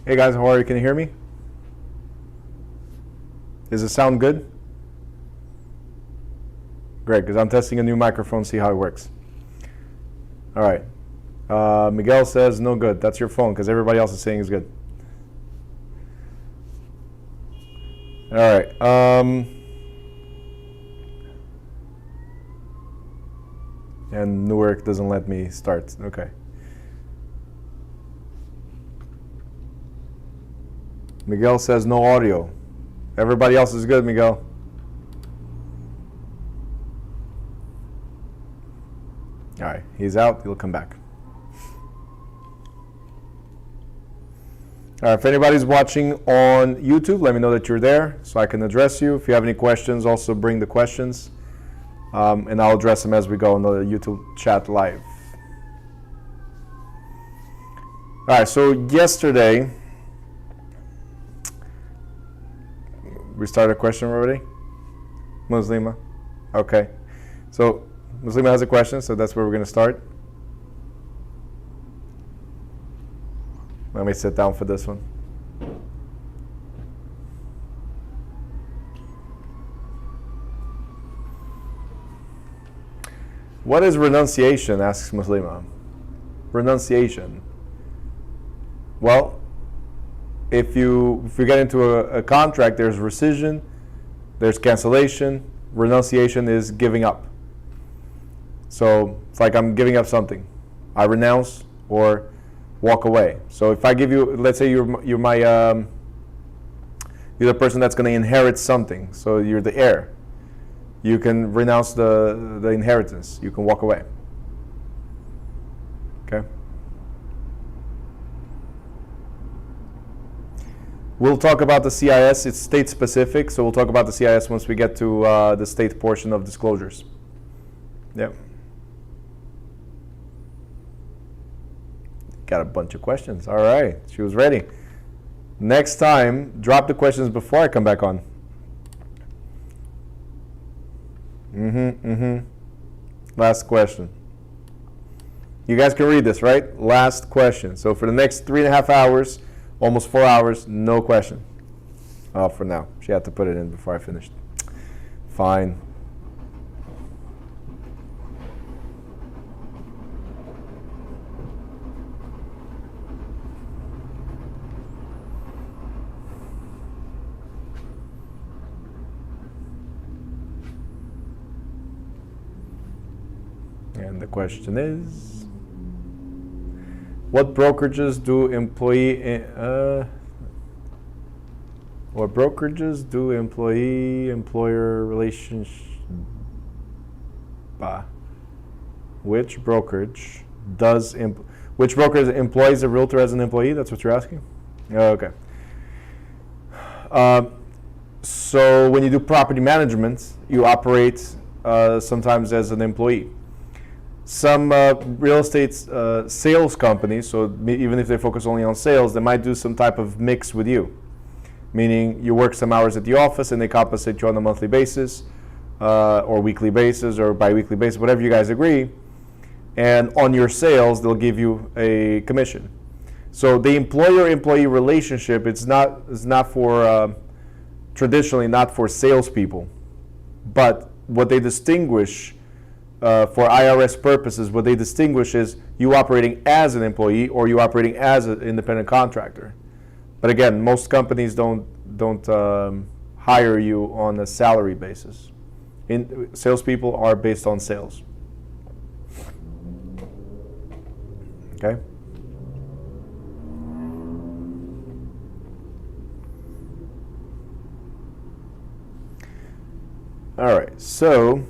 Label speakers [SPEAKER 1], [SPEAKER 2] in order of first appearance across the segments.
[SPEAKER 1] Hey guys, how are you? Can you hear me? Does it sound good? Great, because I'm testing a new microphone, see how it works. All right. Miguel says no good. That's your phone, because everybody else is saying it's good. All right. And Newark doesn't let me start. Okay. Miguel says no audio. Everybody else is good, Miguel. All right, he's out. He'll come back. All right, if anybody's watching on YouTube, let me know that you're there so I can address you. If you have any questions, also bring the questions, and I'll address them as we go in the YouTube chat live. All right, so yesterday, we started a question already? Muslima? Okay. So Muslima has a question, so that's where we're going to start. Let me sit down for this one. What is renunciation, asks Muslima. Renunciation. Well, if you get into a contract, there's rescission, there's cancellation. Renunciation is giving up. So it's like I'm giving up something. I renounce or walk away. So if I give you, let's say you're the person that's going to inherit something. So you're the heir. You can renounce the inheritance. You can walk away. Okay. We'll talk about the CIS. It's state specific, so we'll talk about the CIS once we get to the state portion of disclosures. Yep. Got a bunch of questions. All right, she was ready. Next time, drop the questions before I come back on. Last question. You guys can read this, right? Last question. So for the next 3.5 hours, almost 4 hours, no question. Oh, for now. She had to put it in before I finished. Fine. And the question is, what brokerages do employee-employer relationship? Which brokerage employs a realtor as an employee? That's what you're asking? Okay. So when you do property management, you operate sometimes as an employee. Some real estate sales companies, so even if they focus only on sales, they might do some type of mix with you. Meaning you work some hours at the office and they compensate you on a monthly basis or weekly basis or bi-weekly basis, whatever you guys agree. And on your sales, they'll give you a commission. So the employer-employee relationship, it's not for, traditionally not for salespeople. But what they distinguish for IRS purposes, what they distinguish is you operating as an employee or you operating as an independent contractor. But again, most companies don't hire you on a salary basis. Salespeople are based on sales. Okay. All right, so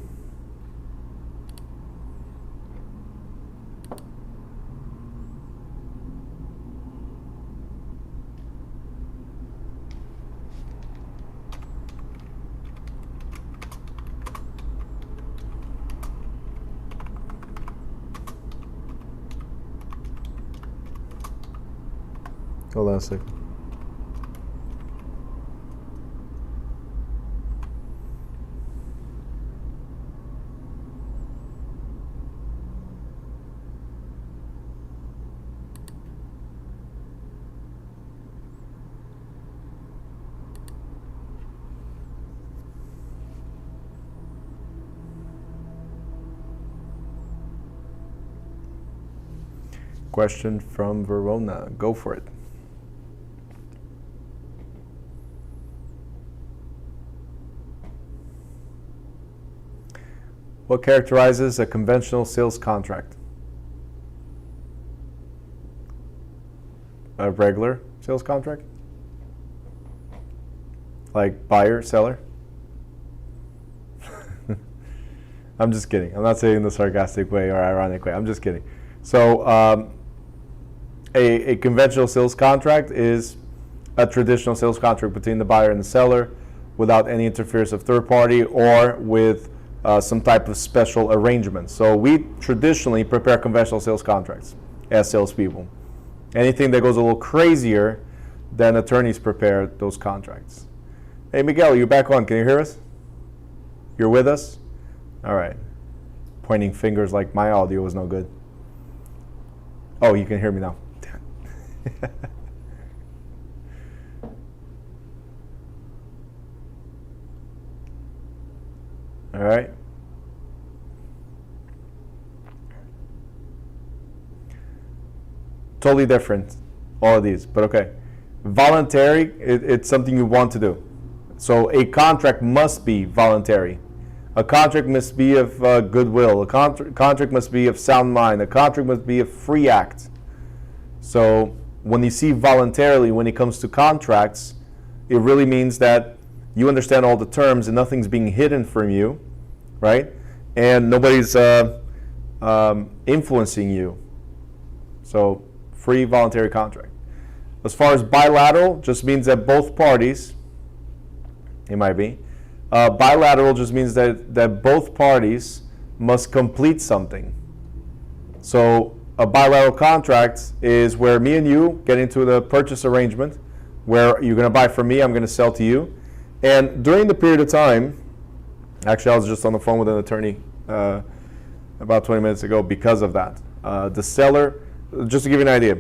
[SPEAKER 1] hold on a second. question from Verona. Go for it. What characterizes a conventional sales contract? A regular sales contract? Like buyer, seller? I'm just kidding. I'm not saying in the sarcastic way or ironic way. I'm just kidding. So a conventional sales contract is a traditional sales contract between the buyer and the seller without any interference of third party or with some type of special arrangement. So we traditionally prepare conventional sales contracts as salespeople. Anything that goes a little crazier, then attorneys prepare those contracts. Hey Miguel, you're back on. Can you hear us? You're with us? All right. Pointing fingers like my audio was no good. Oh, you can hear me now. All right. Totally different, all of these, but okay. Voluntary, it's something you want to do. So a contract must be voluntary. A contract must be of goodwill. A contract must be of sound mind. A contract must be a free act. So when you see voluntarily, when it comes to contracts, it really means that you understand all the terms and nothing's being hidden from you, right? And nobody's influencing you. So free voluntary contract. As far as bilateral, just means that both parties, it might be, bilateral just means that both parties must complete something. So a bilateral contract is where me and you get into the purchase arrangement, where you're going to buy from me, I'm going to sell to you. And during the period of time, actually I was just on the phone with an attorney about 20 minutes ago because of that. The seller, just to give you an idea,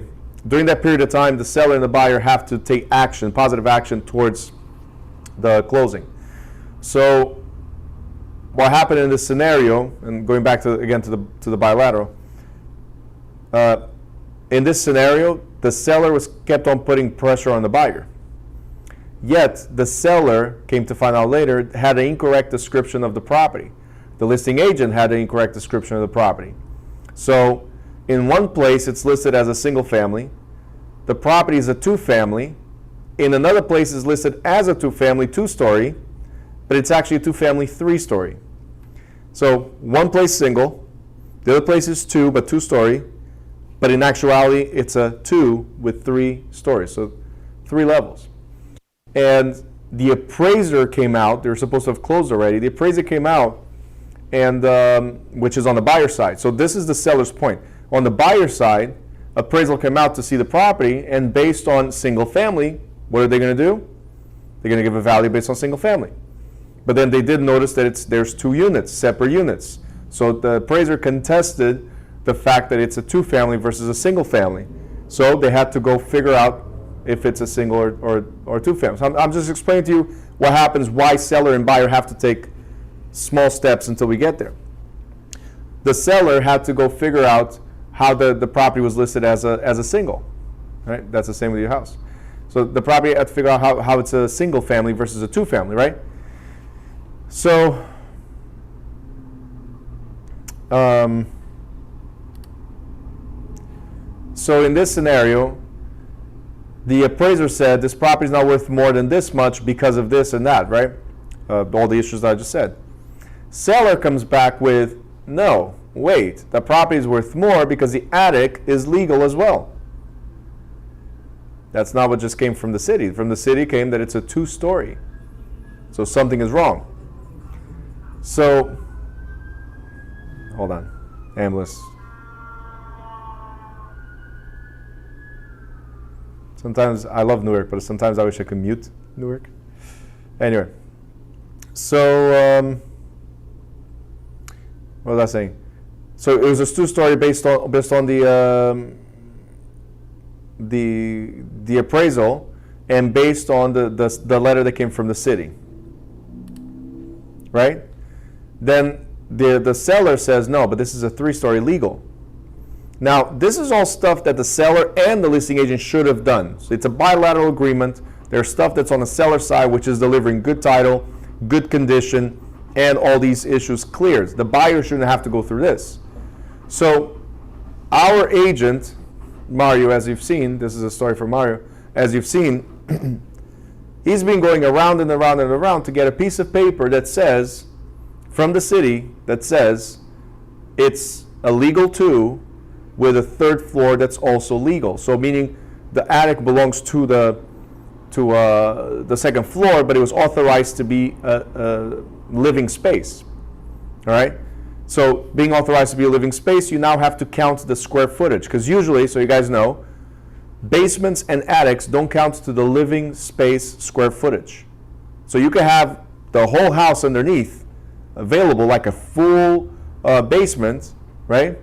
[SPEAKER 1] during that period of time, the seller and the buyer have to take action, positive action towards the closing. So what happened in this scenario, and going back to again to the bilateral, in this scenario, the seller was kept on putting pressure on the buyer. Yet the seller, came to find out later, had an incorrect description of the property. The listing agent had an incorrect description of the property. So in one place it's listed as a single family. The property is a two-family. In another place it's listed as a two-family, two-story, but it's actually a two-family, three-story. So one place single, the other place is two, but two-story, but in actuality it's a two with 3 stories, so 3 levels. And the appraiser came out, they were supposed to have closed already, the appraiser came out, and which is on the buyer side. So this is the seller's point. On the buyer side, appraisal came out to see the property, and based on single family, what are they going to do? They're going to give a value based on single family. But then they did notice that there's 2 units, separate units. So the appraiser contested the fact that it's a 2-family versus a single family. So they had to go figure out if it's a single or 2-family. So I'm just explaining to you what happens, why seller and buyer have to take small steps until we get there. The seller had to go figure out how the property was listed as a single, right? That's the same with your house. So the property had to figure out how it's a single family versus a 2-family, right? So so in this scenario, the appraiser said this property is not worth more than this much because of this and that, right? All the issues that I just said. Seller comes back with, no, wait, the property is worth more because the attic is legal as well. That's not what just came from the city. From the city came that it's a 2-story. So something is wrong. So, hold on, ambulance. Sometimes I love Newark, but sometimes I wish I could mute Newark. Anyway, so what was I saying? So it was a 2-story based on the appraisal and based on the letter that came from the city, right? Then the seller says no, but this is a 3-story legal. Now, this is all stuff that the seller and the listing agent should have done. So it's a bilateral agreement. There's stuff that's on the seller side, which is delivering good title, good condition, and all these issues cleared. The buyer shouldn't have to go through this. So our agent, Mario, as you've seen, this is a story from Mario, as you've seen, he's been going around and around and around to get a piece of paper that says, from the city, that says it's a legal two with a third floor that's also legal. So meaning the attic belongs to the second floor, but it was authorized to be a living space. All right. So being authorized to be a living space, you now have to count the square footage, because usually, so you guys know, basements and attics don't count to the living space square footage. So you can have the whole house underneath available like a full basement, right?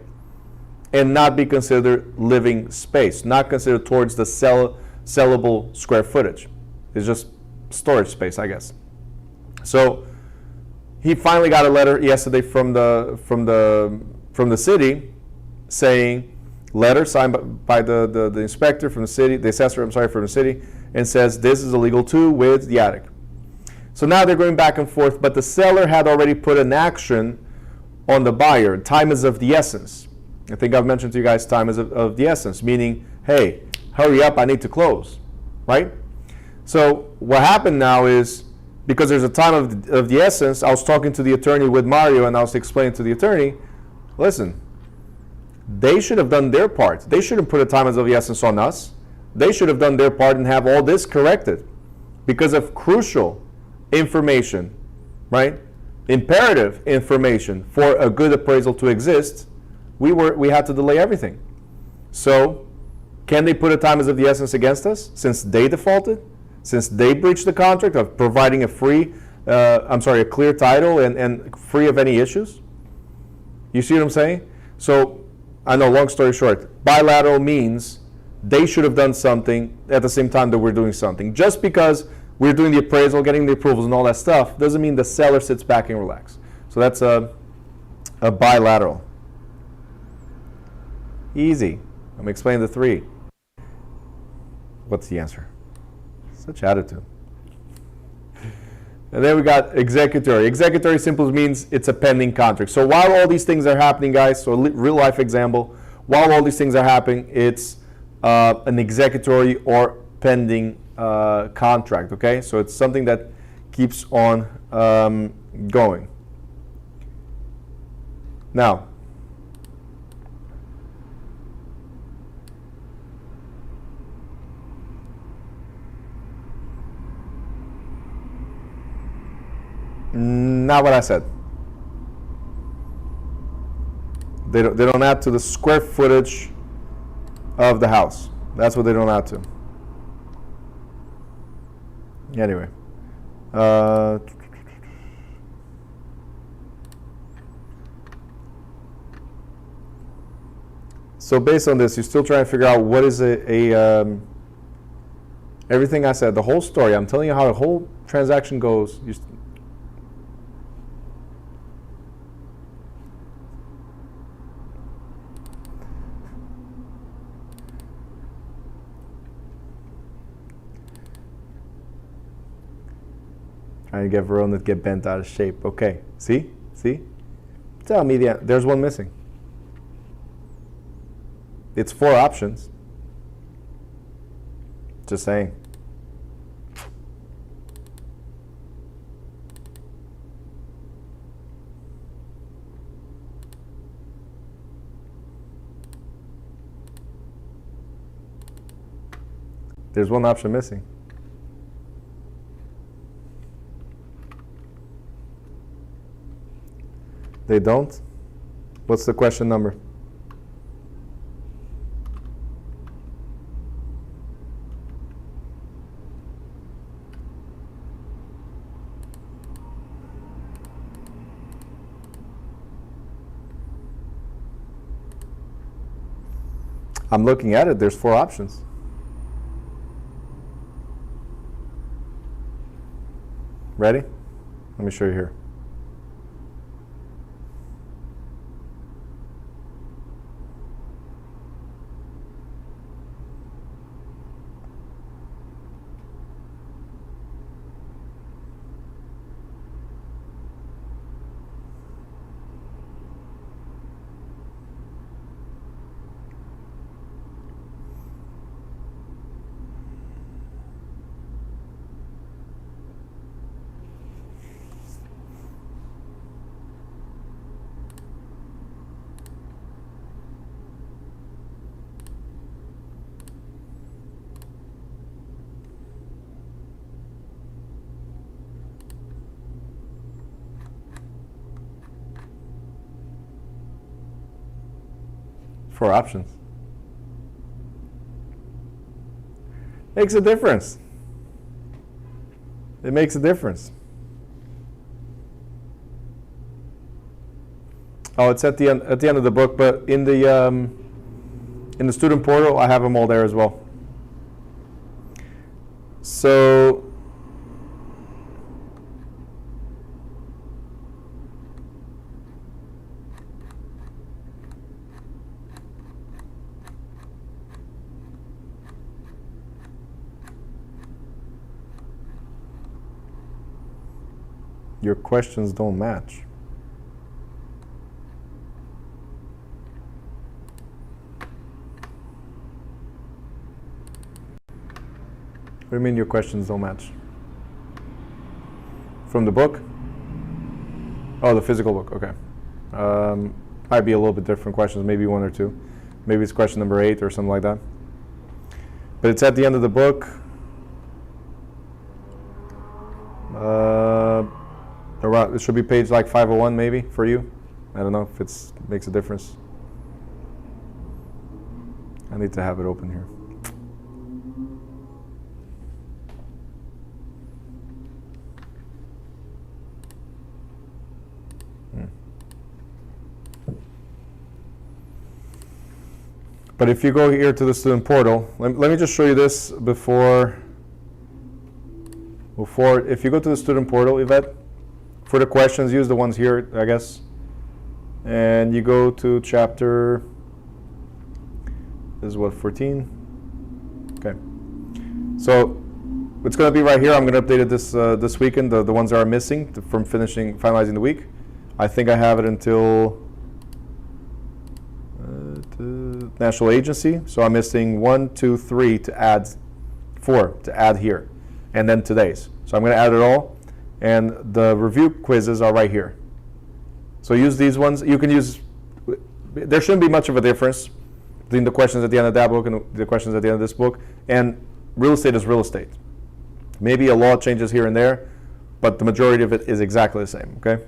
[SPEAKER 1] And not be considered living space, not considered towards the sellable square footage. It's just storage space, I guess. So he finally got a letter yesterday from the city saying, letter signed by the inspector from the city, the assessor, I'm sorry, from the city, and says this is a legal two with the attic. So now they're going back and forth, but the seller had already put an action on the buyer. Time is of the essence. I think I've mentioned to you guys time is of the essence, meaning, hey, hurry up, I need to close, right? So what happened now is, because there's a time of the essence, I was talking to the attorney with Mario, and I was explaining to the attorney, listen, they should have done their part. They shouldn't put a time of the essence on us. They should have done their part and have all this corrected because of crucial information, right? Imperative information for a good appraisal to exist. We had to delay everything. So can they put a time of the essence against us since they defaulted, since they breached the contract of providing a clear title and free of any issues? You see what I'm saying? So I know, long story short, bilateral means they should have done something at the same time that we're doing something. Just because we're doing the appraisal, getting the approvals and all that stuff, doesn't mean the seller sits back and relax. So that's a bilateral. Easy. I'm going to explain the three. What's the answer? Such attitude. And then we got executory. Executory simply means it's a pending contract. So while all these things are happening, guys, so real life example, while all these things are happening, it's an executory or pending contract, okay? So it's something that keeps on going. Now, not what I said. They don't add to the square footage of the house. That's what they don't add to. Anyway. So based on this, you're still trying to figure out what is everything I said, the whole story. I'm telling you how the whole transaction goes. Trying to get Verona to get bent out of shape. Okay, see? Tell me there's one missing. It's 4 options. Just saying. There's one option missing. They don't? What's the question number? I'm looking at it, there's 4 options. Ready? Let me show you here. 4 options. Makes a difference. It makes a difference. Oh, it's at the end of the book, but in the student portal, I have them all there as well. So your questions don't match. What do you mean your questions don't match? From the book? Oh, the physical book, okay. Might be a little bit different questions, maybe 1 or 2. Maybe it's question number 8 or something like that. But it's at the end of the book. Around, it should be page like 501 maybe for you. I don't know if it makes a difference. I need to have it open here. But if you go here to the student portal, let me just show you this before, if you go to the student portal, Yvette, for the questions, use the ones here, I guess. And you go to chapter, this is what, 14? Okay. So it's going to be right here. I'm going to update it this weekend, the ones that are missing from finalizing the week. I think I have it until national agency. So I'm missing 1, 2, 3 to add 4 to add here, and then today's. So I'm going to add it all, and the review quizzes are right here. So use these ones. You can use. There shouldn't be much of a difference between the questions at the end of that book and the questions at the end of this book. And real estate is real estate. Maybe a law changes here and there, but the majority of it is exactly the same. Okay.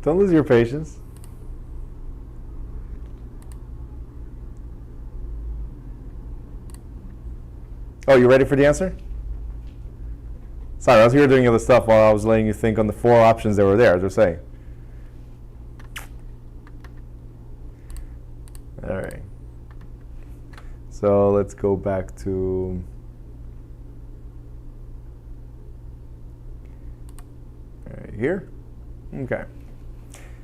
[SPEAKER 1] Don't lose your patience. Oh, you ready for the answer? Sorry, I was here doing other stuff while I was letting you think on the 4 options that were there, just saying. All right. So let's go back to right here. Okay.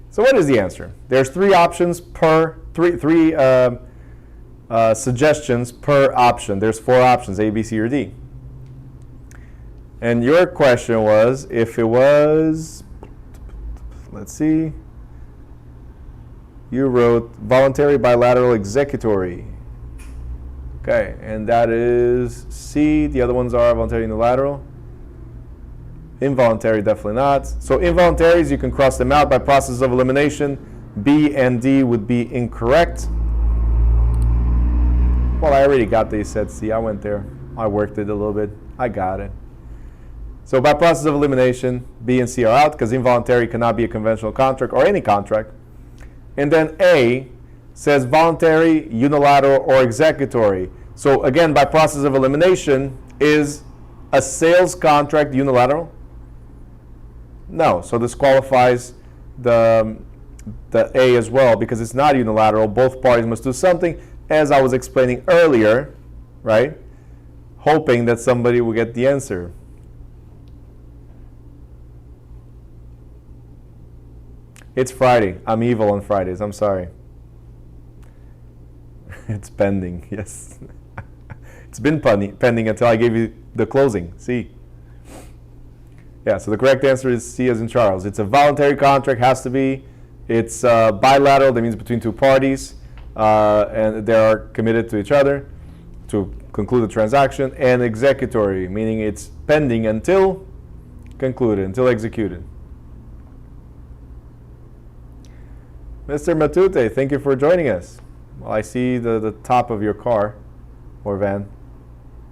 [SPEAKER 1] So what is the answer? There's 3 options per three suggestions per option. There's 4 options, A, B, C, or D. And your question was, if it was, let's see, you wrote voluntary, bilateral, executory. Okay, and that is C. The other ones are voluntary, unilateral. Involuntary, definitely not. So involuntaries, you can cross them out by process of elimination. B and D would be incorrect. Well, I already got these said C. I went there. I worked it a little bit. I got it. So by process of elimination, B and C are out because involuntary cannot be a conventional contract or any contract. And then A says voluntary, unilateral, or executory. So again, by process of elimination, is a sales contract unilateral? No, so this qualifies the A as well because it's not unilateral. Both parties must do something, as I was explaining earlier, right? Hoping that somebody will get the answer. It's Friday. I'm evil on Fridays. I'm sorry. It's pending, yes. It's been pending until I gave you the closing. See? Yeah, so the correct answer is C as in Charles. It's a voluntary contract, has to be. It's bilateral, that means between 2 parties, and they are committed to each other to conclude the transaction. And executory, meaning it's pending until concluded, until executed. Mr. Matute, thank you for joining us. Well, I see the top of your car or van.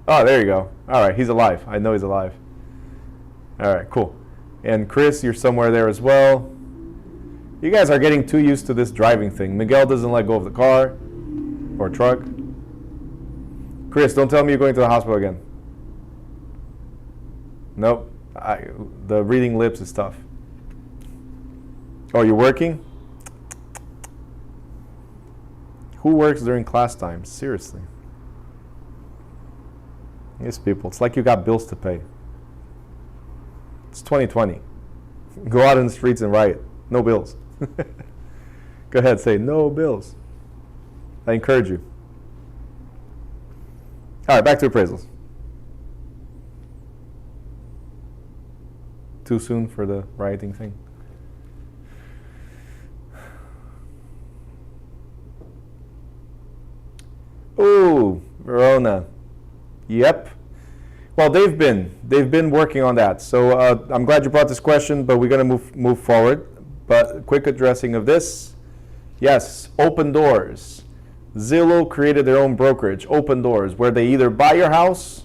[SPEAKER 1] Oh, there you go. All right, he's alive. I know he's alive. All right, cool. And Chris, you're somewhere there as well. You guys are getting too used to this driving thing. Miguel doesn't let go of the car or truck. Chris, don't tell me you're going to the hospital again. Nope. The reading lips is tough. Oh, you're working? Who works during class time? Seriously. These people, it's like you got bills to pay. It's 2020. Go out in the streets and riot. No bills. Go ahead, say no bills. I encourage you. All right, back to appraisals. Too soon for the rioting thing? Ooh, Verona. Yep. Well, they've been working on that. So I'm glad you brought this question, but we're going to move forward. But quick addressing of this. Yes, open doors. Zillow created their own brokerage, open doors, where they either buy your house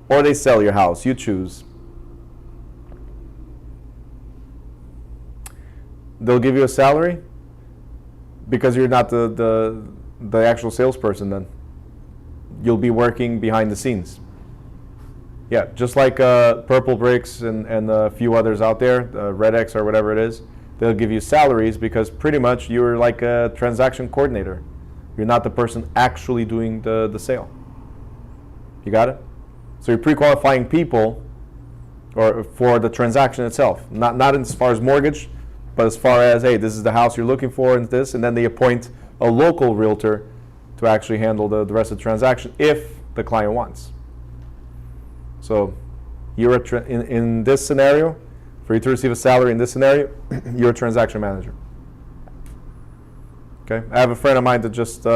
[SPEAKER 1] or they sell your house. You choose. They'll give you a salary because you're not the actual salesperson then. You'll be working behind the scenes. Yeah, just like Purple Bricks and a few others out there, Red X or whatever it is, they'll give you salaries because pretty much you're like a transaction coordinator. You're not the person actually doing the sale. You got it? So you're pre-qualifying people or for the transaction itself. Not as far as mortgage, but as far as, hey, this is the house you're looking for and this, and then they appoint a local realtor to actually handle the rest of the transaction if the client wants. So you're in this scenario, for you to receive a salary in this scenario, you're a transaction manager. Okay, I have a friend of mine that just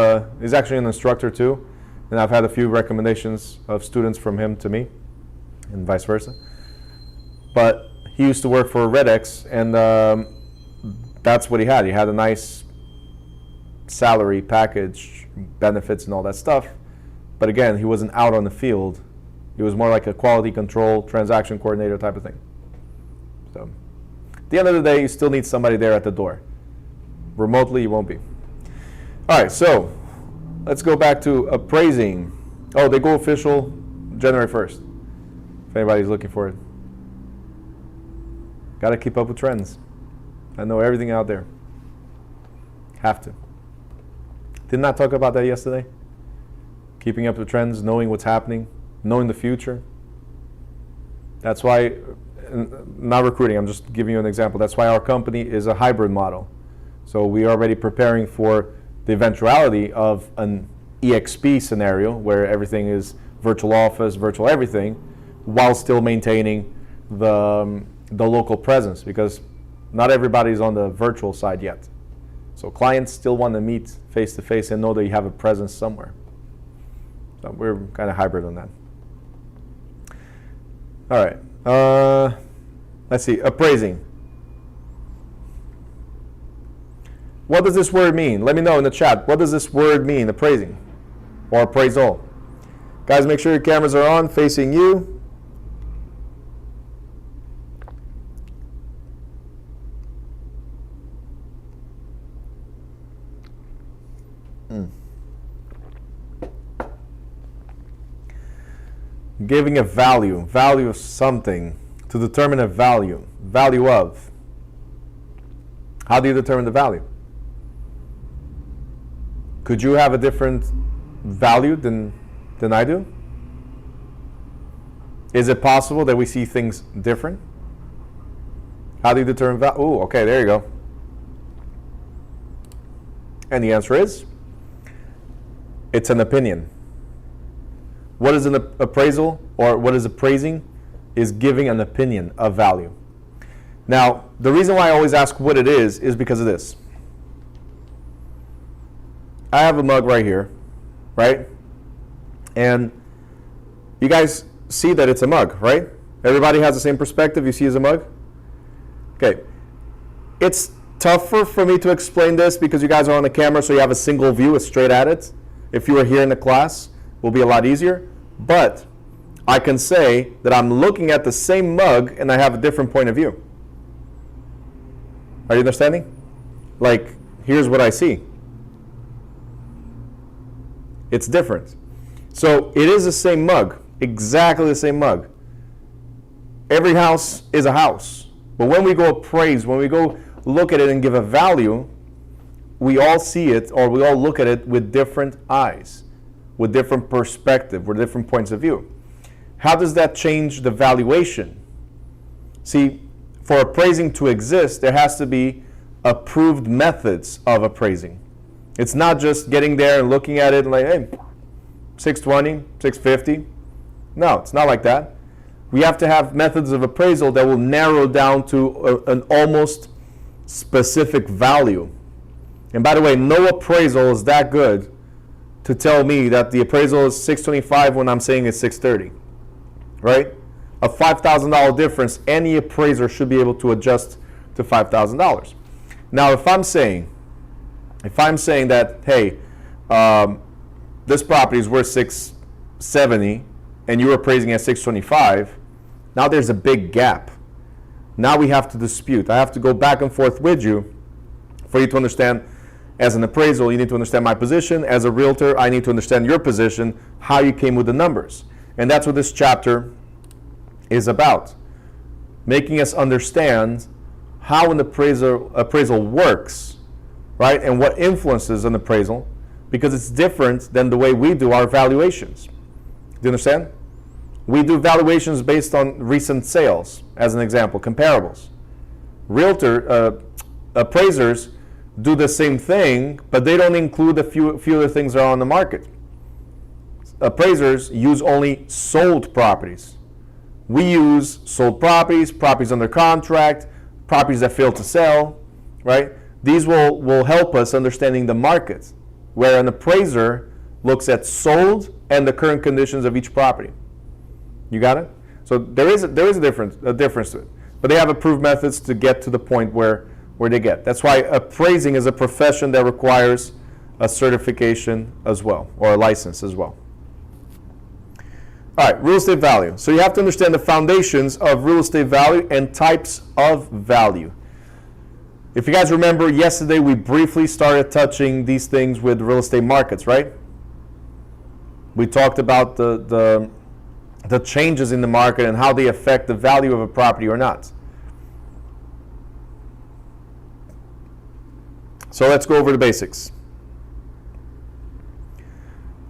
[SPEAKER 1] is actually an instructor too, and I've had a few recommendations of students from him to me, and vice versa. But he used to work for Red X, and that's what he had. He had a nice salary package, benefits, and all that stuff. But again, he wasn't out on the field. He was more like a quality control, transaction coordinator type of thing. So at the end of the day, you still need somebody there at the door. Remotely, you won't be. All right, so let's go back to appraising. Oh, they go official January 1st, if anybody's looking for it. Got to keep up with trends. I know everything out there. Have to. Didn't I talk about that yesterday? Keeping up with trends, knowing what's happening, knowing the future. That's why, not recruiting, I'm just giving you an example. That's why our company is a hybrid model. So we are already preparing for the eventuality of an EXP scenario where everything is virtual office, virtual everything, while still maintaining the local presence, because not everybody's on the virtual side yet. So clients still want to meet face to face and know that you have a presence somewhere. So we're kind of hybrid on that. All right. Let's see. Appraising. What does this word mean? Let me know in the chat. What does this word mean, appraising or appraisal? Guys, make sure your cameras are on, facing you. Giving a value of something, to determine a value of. How do you determine the value? Could you have a different value than I do? Is it possible that we see things different? How do you determine value? Oh, okay, there you go. And the answer is, it's an opinion. What is an appraisal, or what is appraising, is giving an opinion of value. Now, the reason why I always ask what it is because of this. I have a mug right here, right? And you guys see that it's a mug, right? Everybody has the same perspective you see as a mug? Okay. It's tougher for me to explain this because you guys are on the camera, so you have a single view, it's straight at it. If you were here in the class, it will be a lot easier. But I can say that I'm looking at the same mug and I have a different point of view. Are you understanding? Like, here's what I see. It's different. So it is the same mug, exactly the same mug. Every house is a house. But when we go appraise, when we go look at it and give a value, we all see it, or we all look at it with different eyes, with different perspective, with different points of view. How does that change the valuation? See, for appraising to exist, there has to be approved methods of appraising. It's not just getting there and looking at it and like, hey, 620, 650. No, it's not like that. We have to have methods of appraisal that will narrow down to an almost specific value. And by the way, no appraisal is that good to tell me that the appraisal is 625 when I'm saying it's 630, right? A $5,000 difference, any appraiser should be able to adjust to $5,000. Now, if I'm saying that, hey, this property is worth 670 and you're appraising at 625, now there's a big gap. Now we have to dispute. I have to go back and forth with you for you to understand. As an appraisal, you need to understand my position. As a realtor, I need to understand your position, how you came with the numbers. And that's what this chapter is about. Making us understand how an appraisal works, right? And what influences an appraisal, because it's different than the way we do our valuations. Do you understand? We do valuations based on recent sales, as an example, comparables. Appraisers do the same thing, but they don't include a few other things that are on the market. Appraisers use only sold properties. We use sold properties, properties under contract, properties that fail to sell, right? These will help us understanding the market, where an appraiser looks at sold and the current conditions of each property. You got it? So there is a difference to it. But they have approved methods to get to the point where they get. That's why appraising is a profession that requires a certification as well, or a license as well. All right, real estate value. So you have to understand the foundations of real estate value and types of value. If you guys remember, yesterday we briefly started touching these things with real estate markets, right? We talked about the changes in the market and how they affect the value of a property or not. So let's go over the basics.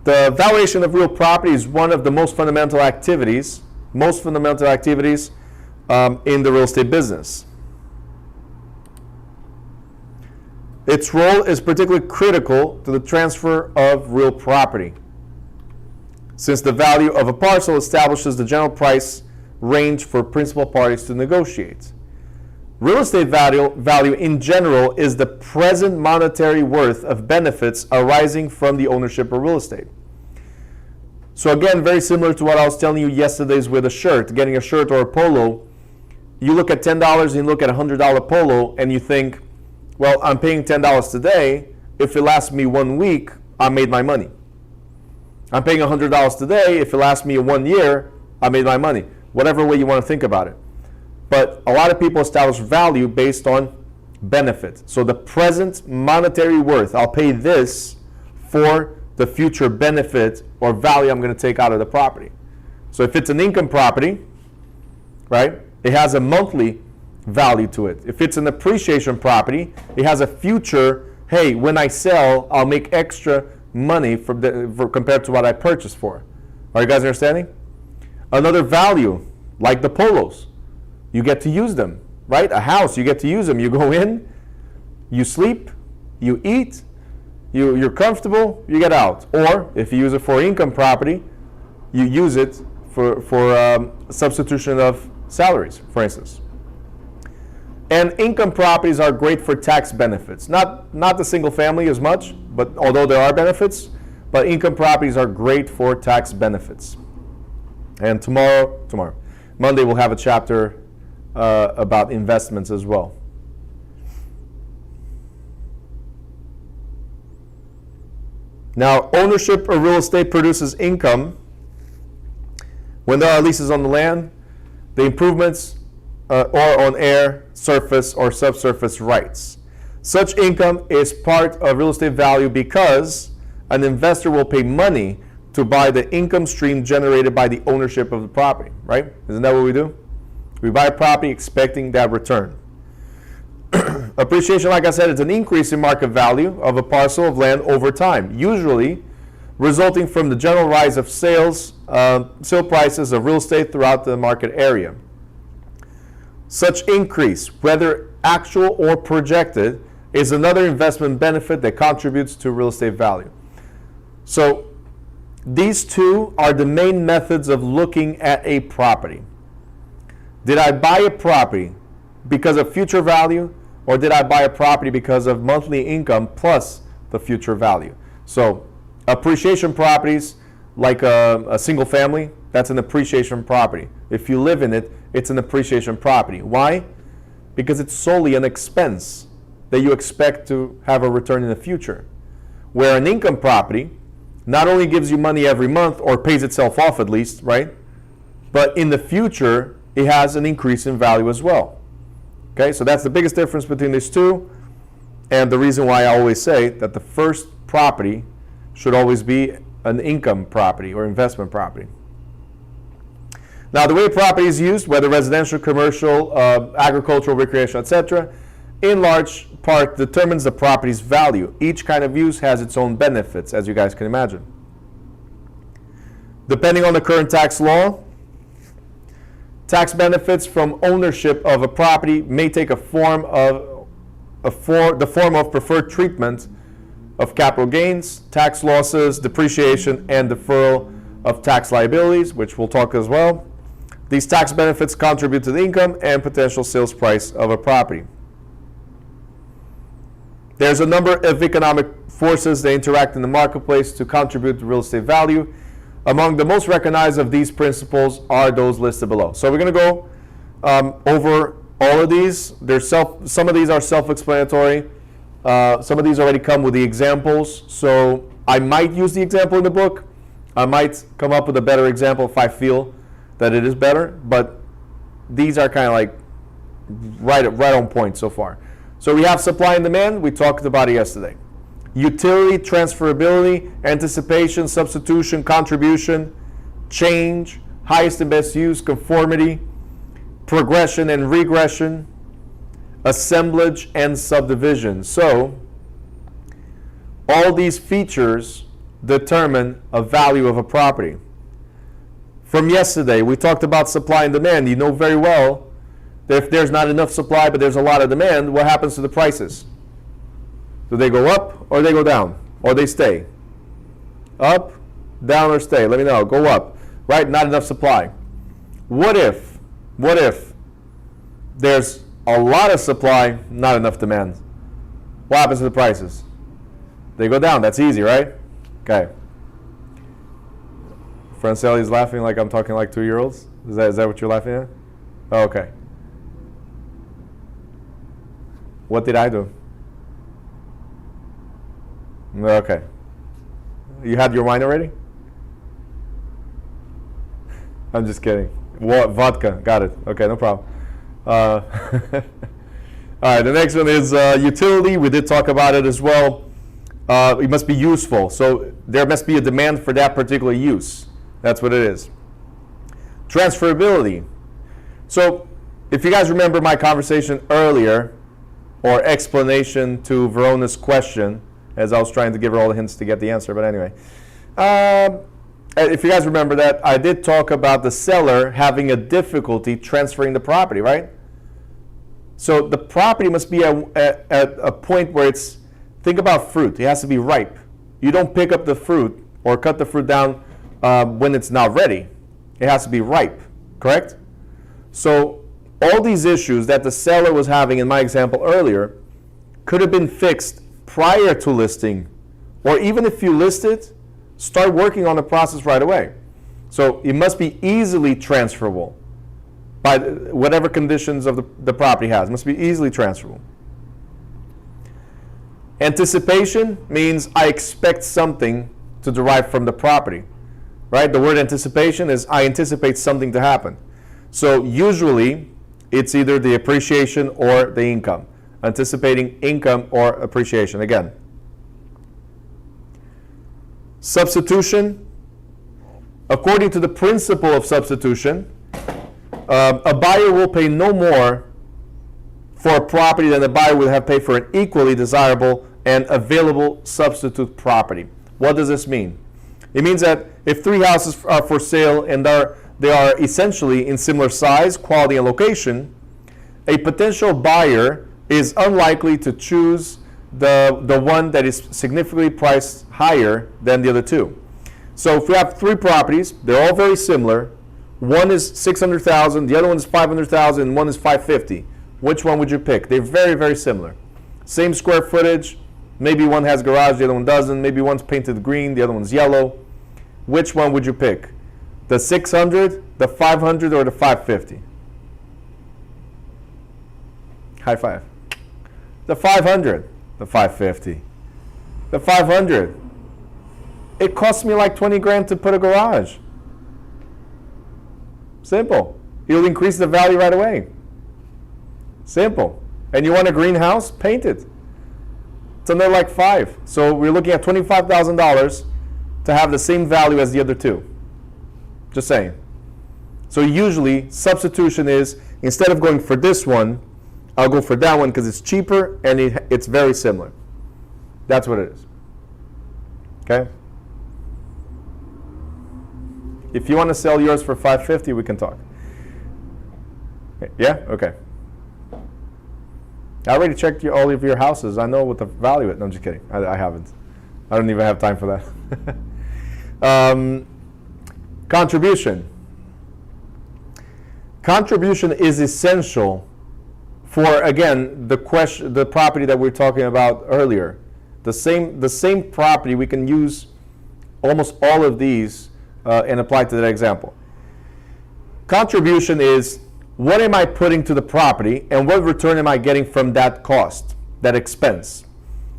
[SPEAKER 1] The valuation of real property is one of the most fundamental activities in the real estate business. Its role is particularly critical to the transfer of real property, since the value of a parcel establishes the general price range for principal parties to negotiate. Real estate value in general is the present monetary worth of benefits arising from the ownership of real estate. So again, very similar to what I was telling you yesterday's with a shirt, getting a shirt or a polo. You look at $10 and you look at a $100 polo and you think, well, I'm paying $10 today. If it lasts me 1 week, I made my money. I'm paying $100 today. If it lasts me 1 year, I made my money. Whatever way you want to think about it. But a lot of people establish value based on benefit. So the present monetary worth, I'll pay this for the future benefit or value I'm going to take out of the property. So if it's an income property, right, it has a monthly value to it. If it's an appreciation property, it has a future, hey, when I sell, I'll make extra money for compared to what I purchased for. Are you guys understanding? Another value, like the polos. You get to use them, right? A house, you get to use them. You go in, you sleep, you eat, you're comfortable, you get out. Or if you use it for income property, you use it for substitution of salaries, for instance. And income properties are great for tax benefits. Not the single family as much, but although there are benefits, but income properties are great for tax benefits. And Monday we'll have a chapter about investments as well. Now, ownership of real estate produces income when there are leases on the land, the improvements, or on air, surface, or subsurface rights. Such income is part of real estate value because an investor will pay money to buy the income stream generated by the ownership of the property, right? Isn't that what we do? We buy property expecting that return. Appreciation, like I said, is an increase in market value of a parcel of land over time, usually resulting from the general rise of sale prices of real estate throughout the market area. Such increase, whether actual or projected, is another investment benefit that contributes to real estate value. So these two are the main methods of looking at a property. Did I buy a property because of future value, or did I buy a property because of monthly income plus the future value? So appreciation properties, like a single family, that's an appreciation property. If you live in it, it's an appreciation property. Why? Because it's solely an expense that you expect to have a return in the future. Where an income property not only gives you money every month, or pays itself off at least, right? But in the future, it has an increase in value as well. Okay, so that's the biggest difference between these two, and the reason why I always say that the first property should always be an income property or investment property. Now, the way property is used, whether residential, commercial, agricultural, recreational, etc., in large part determines the property's value. Each kind of use has its own benefits, as you guys can imagine. Depending on the current tax law, tax benefits from ownership of a property may take the form of preferred treatment of capital gains, tax losses, depreciation, and deferral of tax liabilities, which we'll talk as well. These tax benefits contribute to the income and potential sales price of a property. There's a number of economic forces that interact in the marketplace to contribute to real estate value. Among the most recognized of these principles are those listed below. So we're going to go over all of these. Some of these are self-explanatory. Some of these already come with the examples. So I might use the example in the book. I might come up with a better example if I feel that it is better. But these are kind of like right on point so far. So we have supply and demand. We talked about it yesterday. Utility, transferability, anticipation, substitution, contribution, change, highest and best use, conformity, progression and regression, assemblage, and subdivision. So all these features determine a value of a property. From yesterday, we talked about supply and demand. You know very well that if there's not enough supply but there's a lot of demand, what happens to the prices? Do they go up or they go down? Or they stay? Up, down, or stay? Let me know. Go up. Right? Not enough supply. What if there's a lot of supply, not enough demand? What happens to the prices? They go down. That's easy, right? Okay. Francelli's laughing like I'm talking like 2-year-olds. Is that what you're laughing at? Oh, okay. What did I do? Okay. You had your wine already? I'm just kidding. What? Vodka. Got it. Okay, no problem. All right, the next one is utility. We did talk about it as well. It must be useful. So there must be a demand for that particular use. That's what it is. Transferability. So if you guys remember my conversation earlier, or explanation to Verona's question, as I was trying to give her all the hints to get the answer, but anyway. If you guys remember that, I did talk about the seller having a difficulty transferring the property, right? So the property must be at a point where it's, think about fruit, it has to be ripe. You don't pick up the fruit or cut the fruit down when it's not ready. It has to be ripe, correct? So all these issues that the seller was having in my example earlier could have been fixed prior to listing, or even if you list it, start working on the process right away. So it must be easily transferable by whatever conditions of the property has. It must be easily transferable. Anticipation means I expect something to derive from the property, right? The word anticipation is I anticipate something to happen. So usually it's either the appreciation or the income. Anticipating income or appreciation. Again, substitution. According to the principle of substitution, a buyer will pay no more for a property than the buyer would have paid for an equally desirable and available substitute property. What does this mean? It means that if 3 houses are for sale and they are essentially in similar size, quality, and location, a potential buyer is unlikely to choose the one that is significantly priced higher than the other two. So if we have 3 properties, they're all very similar. One is $600,000, the other one is $500,000, and one is $550,000. Which one would you pick? They're very, very similar. Same square footage. Maybe one has garage, the other one doesn't. Maybe one's painted green, the other one's yellow. Which one would you pick? The 600, the 500, or the 550? High five. The 500, the 550. The 500. It cost me like 20 grand to put a garage. Simple. You'll increase the value right away. Simple. And you want a greenhouse? Paint it. It's another like 5. So we're looking at $25,000 to have the same value as the other two. Just saying. So usually substitution is, instead of going for this one, I'll go for that one because it's cheaper and it's very similar. That's what it is. Okay? If you want to sell yours for $550, we can talk. Yeah? Okay. I already checked all of your houses. I know what the value is. No, I'm just kidding. I haven't. I don't even have time for that. Contribution. Contribution is essential for, again, the property that we were talking about earlier. The same property, we can use almost all of these and apply to that example. Contribution is, what am I putting to the property and what return am I getting from that cost, that expense?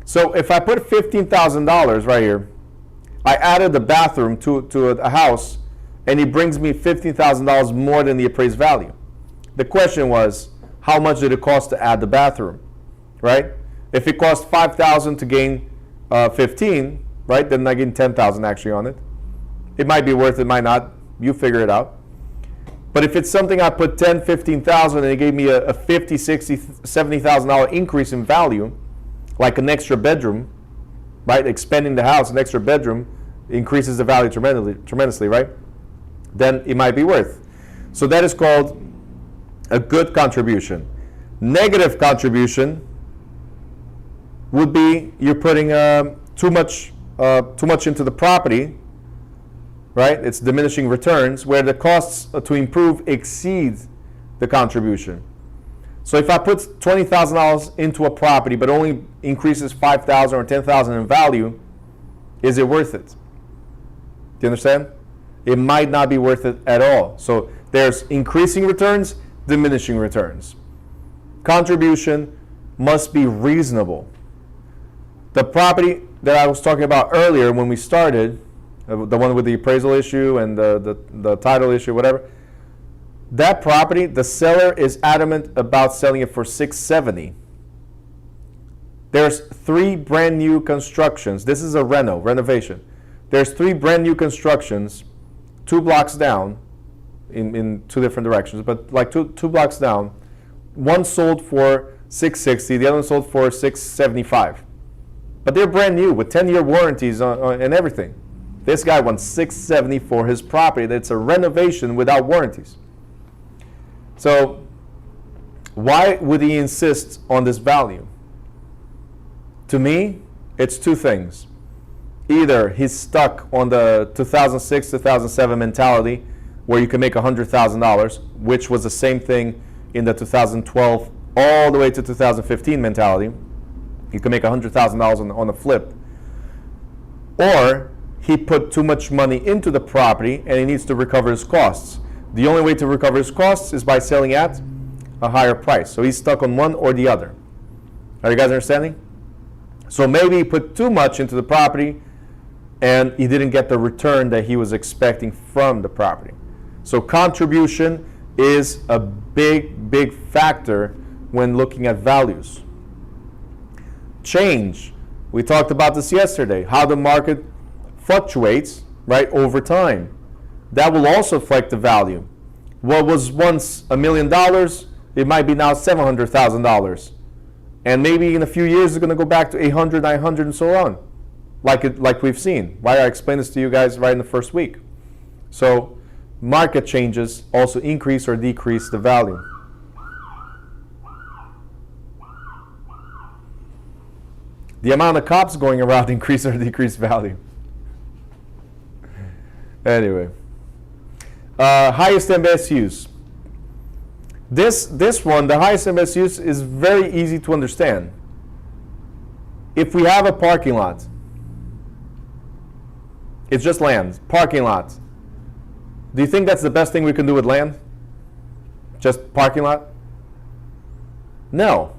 [SPEAKER 1] So if I put $15,000 right here, I added the bathroom to a house and it brings me $15,000 more than the appraised value. The question was, how much did it cost to add the bathroom, right? If it cost $5,000 to gain 15, right, then I gain $10,000 actually on it. It might be worth it, might not. You figure it out. But if it's something I put $10,000, $15,000 and it gave me a $50,000, $60,000, $70,000 increase in value, like an extra bedroom, right? Expanding the house, an extra bedroom increases the value tremendously, right? Then it might be worth. So that is called a good contribution. Negative contribution would be you're putting too much into the property, right? It's diminishing returns where the costs to improve exceed the contribution. So if I put $20,000 into a property but only increases $5,000 or $10,000 in value, is it worth it? Do you understand? It might not be worth it at all. So there's increasing returns, diminishing returns. Contribution must be reasonable. The property that I was talking about earlier when we started, the one with the appraisal issue and the title issue, whatever, that property, the seller is adamant about selling it for $670,000. There's 3 brand new constructions. This is a renovation. There's 3 brand new constructions, 2 blocks down, in 2 different directions, but like two blocks down. One sold for $660,000, the other one sold for $675,000. But they're brand new with 10-year warranties and everything. This guy wants $670,000 for his property. That's a renovation without warranties. So why would he insist on this value? To me, it's 2 things. Either he's stuck on the 2006, 2007 mentality where you can make $100,000, which was the same thing in the 2012 all the way to 2015 mentality. You can make $100,000 on a flip. Or he put too much money into the property and he needs to recover his costs. The only way to recover his costs is by selling at a higher price. So he's stuck on one or the other. Are you guys understanding? So maybe he put too much into the property and he didn't get the return that he was expecting from the property. So contribution is a big factor when looking at values. Change. We talked about this yesterday, how the market fluctuates, right, over time. That will also affect the value. What was once $1 million, it might be now $700,000. And maybe in a few years it's going to go back to 800, 900, and so on, like we've seen. Why I explained this to you guys right in the first week. So market changes also increase or decrease the value. The amount of cops going around increase or decrease value. Anyway, highest and best use. This one, the highest and best use, is very easy to understand. If we have a parking lot, it's just land, parking lot. Do you think that's the best thing we can do with land? Just parking lot? No.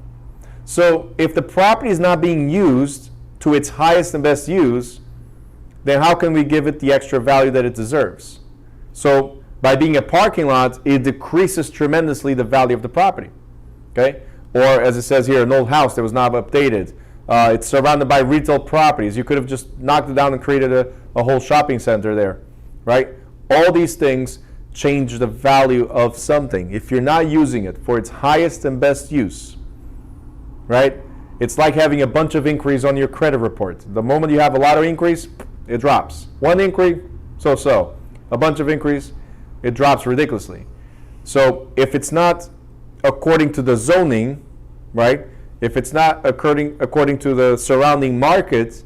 [SPEAKER 1] So if the property is not being used to its highest and best use, then how can we give it the extra value that it deserves? So by being a parking lot, it decreases tremendously the value of the property. Okay? Or as it says here, an old house that was not updated. It's surrounded by retail properties. You could have just knocked it down and created a whole shopping center there. Right? All these things change the value of something. If you're not using it for its highest and best use, right? It's like having a bunch of inquiries on your credit report. The moment you have a lot of inquiries, it drops. One inquiry, so. A bunch of inquiries, it drops ridiculously. So if it's not according to the zoning, right? If it's not according to the surrounding market,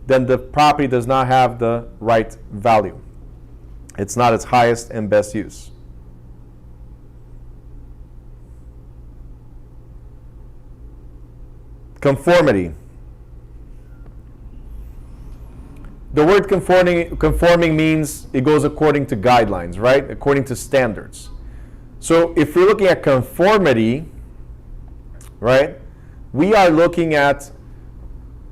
[SPEAKER 1] then the property does not have the right value. It's not its highest and best use. Conformity. The word conforming means it goes according to guidelines, right? According to standards. So if we're looking at conformity, right, we are looking at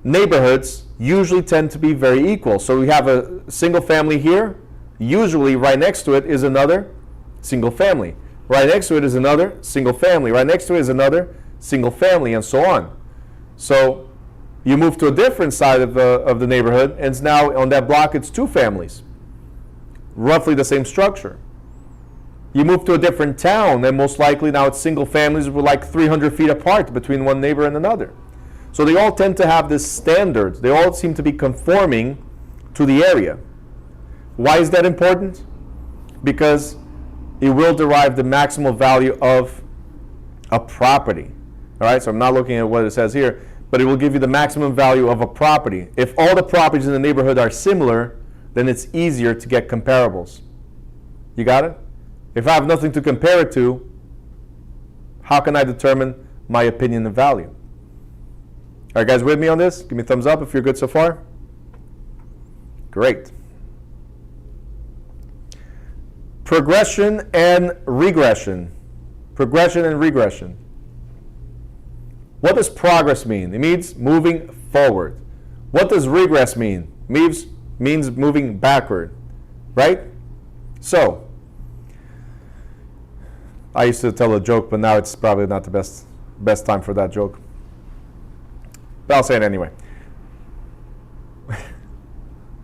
[SPEAKER 1] neighborhoods usually tend to be very equal. So we have a single family here. Usually right next to it is another single family. Right next to it is another single family. Right next to it is another single family, and so on. So you move to a different side of the neighborhood, and it's now on that block it's two families. Roughly the same structure. You move to a different town, and most likely now it's single families with like 300 feet apart between one neighbor and another. So they all tend to have this standard. They all seem to be conforming to the area. Why is that important? Because it will derive the maximal value of a property. All right, so I'm not looking at what it says here, but it will give you the maximum value of a property. If all the properties in the neighborhood are similar, then it's easier to get comparables. You got it? If I have nothing to compare it to, how can I determine my opinion of value? All right, guys, with me on this? Give me a thumbs up if you're good so far. Great. Progression and regression. Progression and regression. What does progress mean? It means moving forward. What does regress mean? It means moving backward, right? So, I used to tell a joke, but now it's probably not the best time for that joke. But I'll say it anyway.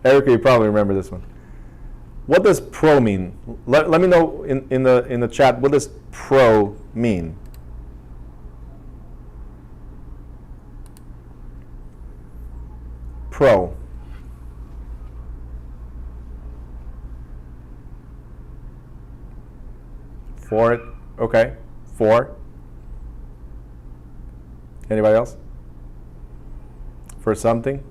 [SPEAKER 1] Erica, you probably remember this one. What does pro mean? Let me know in the chat, what does pro mean? Pro. For it. Okay. For. Anybody else? For something?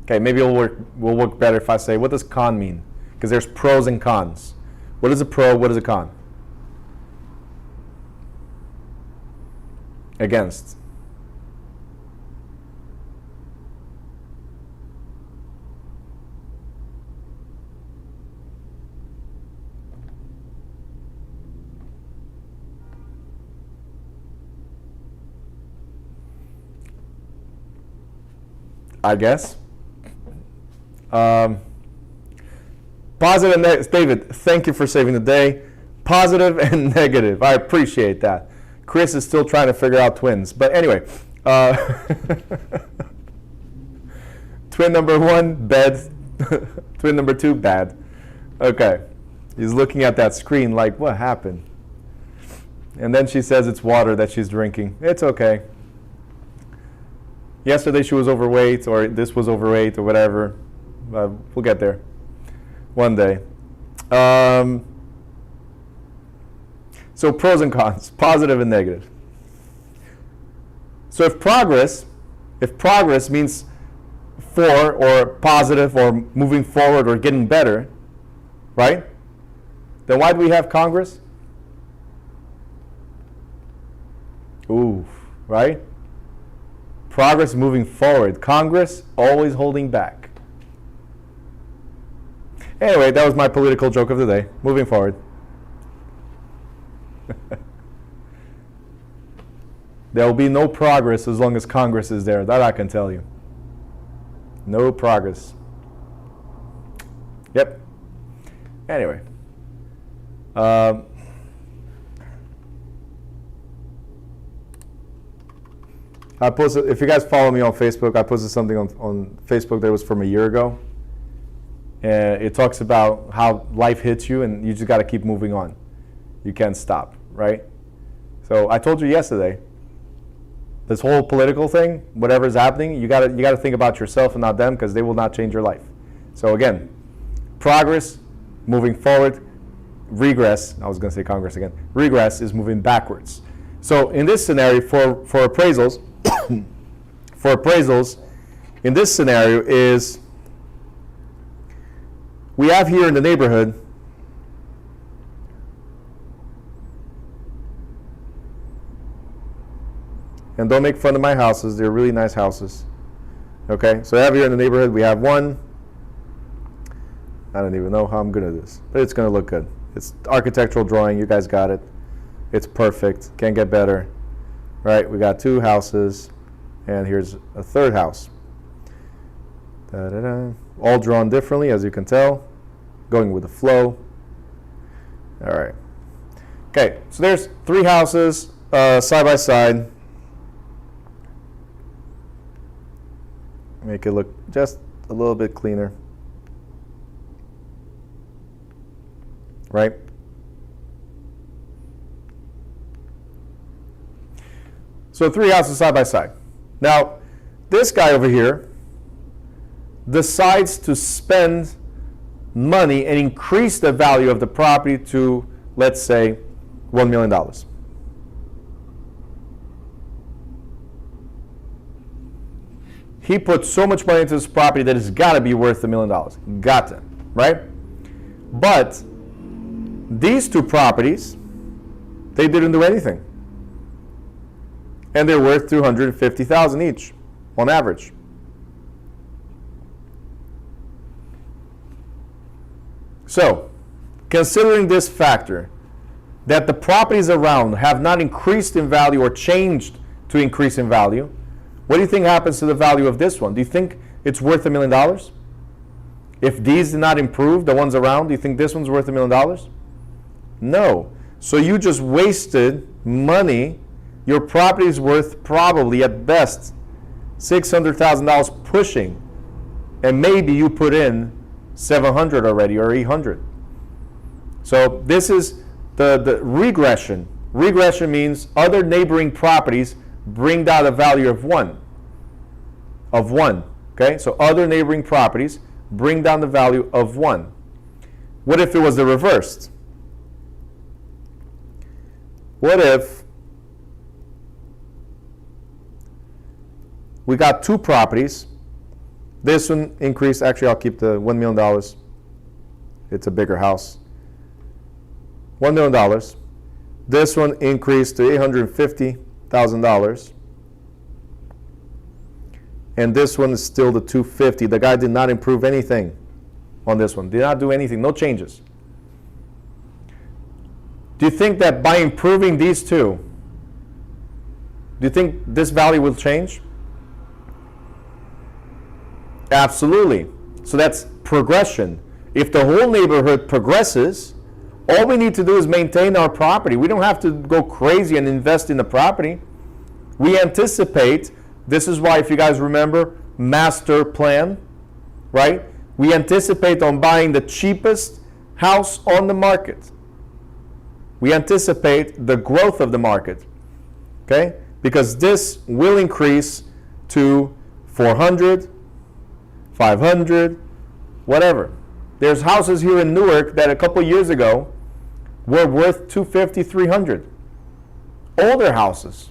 [SPEAKER 1] Okay, maybe it'll work better if I say, what does con mean? Because there's pros and cons. What is a pro? What is a con? Against. I guess. Positive and negative. David, thank you for saving the day. Positive and negative. I appreciate that. Chris is still trying to figure out twins. But anyway, twin number 1, bad. Twin number 2, bad. Okay. He's looking at that screen like, what happened? And then she says it's water that she's drinking. It's okay. Yesterday she was overweight, or this was overweight, or whatever. We'll get there one day. So pros and cons, positive and negative. So if progress means for, or positive, or moving forward, or getting better, right? Then why do we have Congress? Ooh, right? Progress moving forward. Congress always holding back. Anyway, that was my political joke of the day. Moving forward. There will be no progress as long as Congress is there. That I can tell you. No progress. Yep. Anyway. I posted, if you guys follow me on Facebook, I posted something on Facebook that was from a year ago. And it talks about how life hits you and you just got to keep moving on. You can't stop, right? So I told you yesterday, this whole political thing, whatever's happening, you got to think about yourself and not them, because they will not change your life. So again, progress, moving forward, regress, I was going to say Congress again, regress is moving backwards. So in this scenario, for appraisals, in this scenario is, we have here in the neighborhood and don't make fun of my houses, they're really nice houses. Okay, so I have here in the neighborhood, we have one, I don't even know how I'm good at this, but it's going to look good. It's architectural drawing, you guys got it. It's perfect, can't get better. Right, we got 2 houses, and here's a 3rd house. Da-da-da. All drawn differently, as you can tell, going with the flow. All right. Okay, so there's 3 houses side by side. Make it look just a little bit cleaner. Right? So 3 houses side by side. Now, this guy over here decides to spend money and increase the value of the property to, let's say, $1 million. He put so much money into this property that it's got to be worth $1 million. Got to, right? But these 2 properties, they didn't do anything. And they're worth $250,000 each, on average. So, considering this factor, that the properties around have not increased in value or changed to increase in value, what do you think happens to the value of this one? Do you think it's worth $1 million? If these did not improve, the ones around, do you think this one's worth $1 million? No. So you just wasted money. Your property is worth probably at best $600,000 pushing, and maybe you put in $700 already or $800. So this is the regression. Regression means other neighboring properties bring down the value of one. Okay, so other neighboring properties bring down the value of 1. What if it was the reversed? What if we got 2 properties? This one increased, actually I'll keep the $1 million. It's a bigger house. $1 million. This one increased to $850,000. And this one is still the $250,000. The guy did not improve anything on this one. Did not do anything, no changes. Do you think that by improving these 2, do you think this value will change? Absolutely. So that's progression. If the whole neighborhood progresses, all we need to do is maintain our property. We don't have to go crazy and invest in the property. We anticipate, this is why, if you guys remember, master plan, right? We anticipate on buying the cheapest house on the market. We anticipate the growth of the market, okay? Because this will increase to 400, 500, whatever. There's houses here in Newark that a couple years ago were worth 250, 300. Older houses,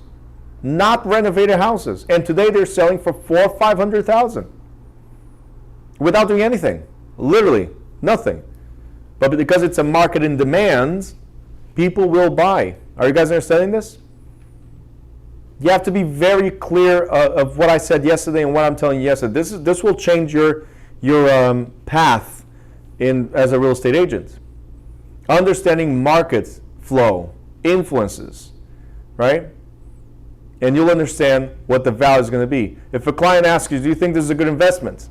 [SPEAKER 1] not renovated houses. And today they're selling for 400,000 or 500,000 without doing anything. Literally nothing. But because it's a market in demand, people will buy. Are you guys understanding this? You have to be very clear of what I said yesterday and what I'm telling you yesterday. This will change your path as a real estate agent. Understanding market flow, influences, right? And you'll understand what the value is going to be. If a client asks you, do you think this is a good investment?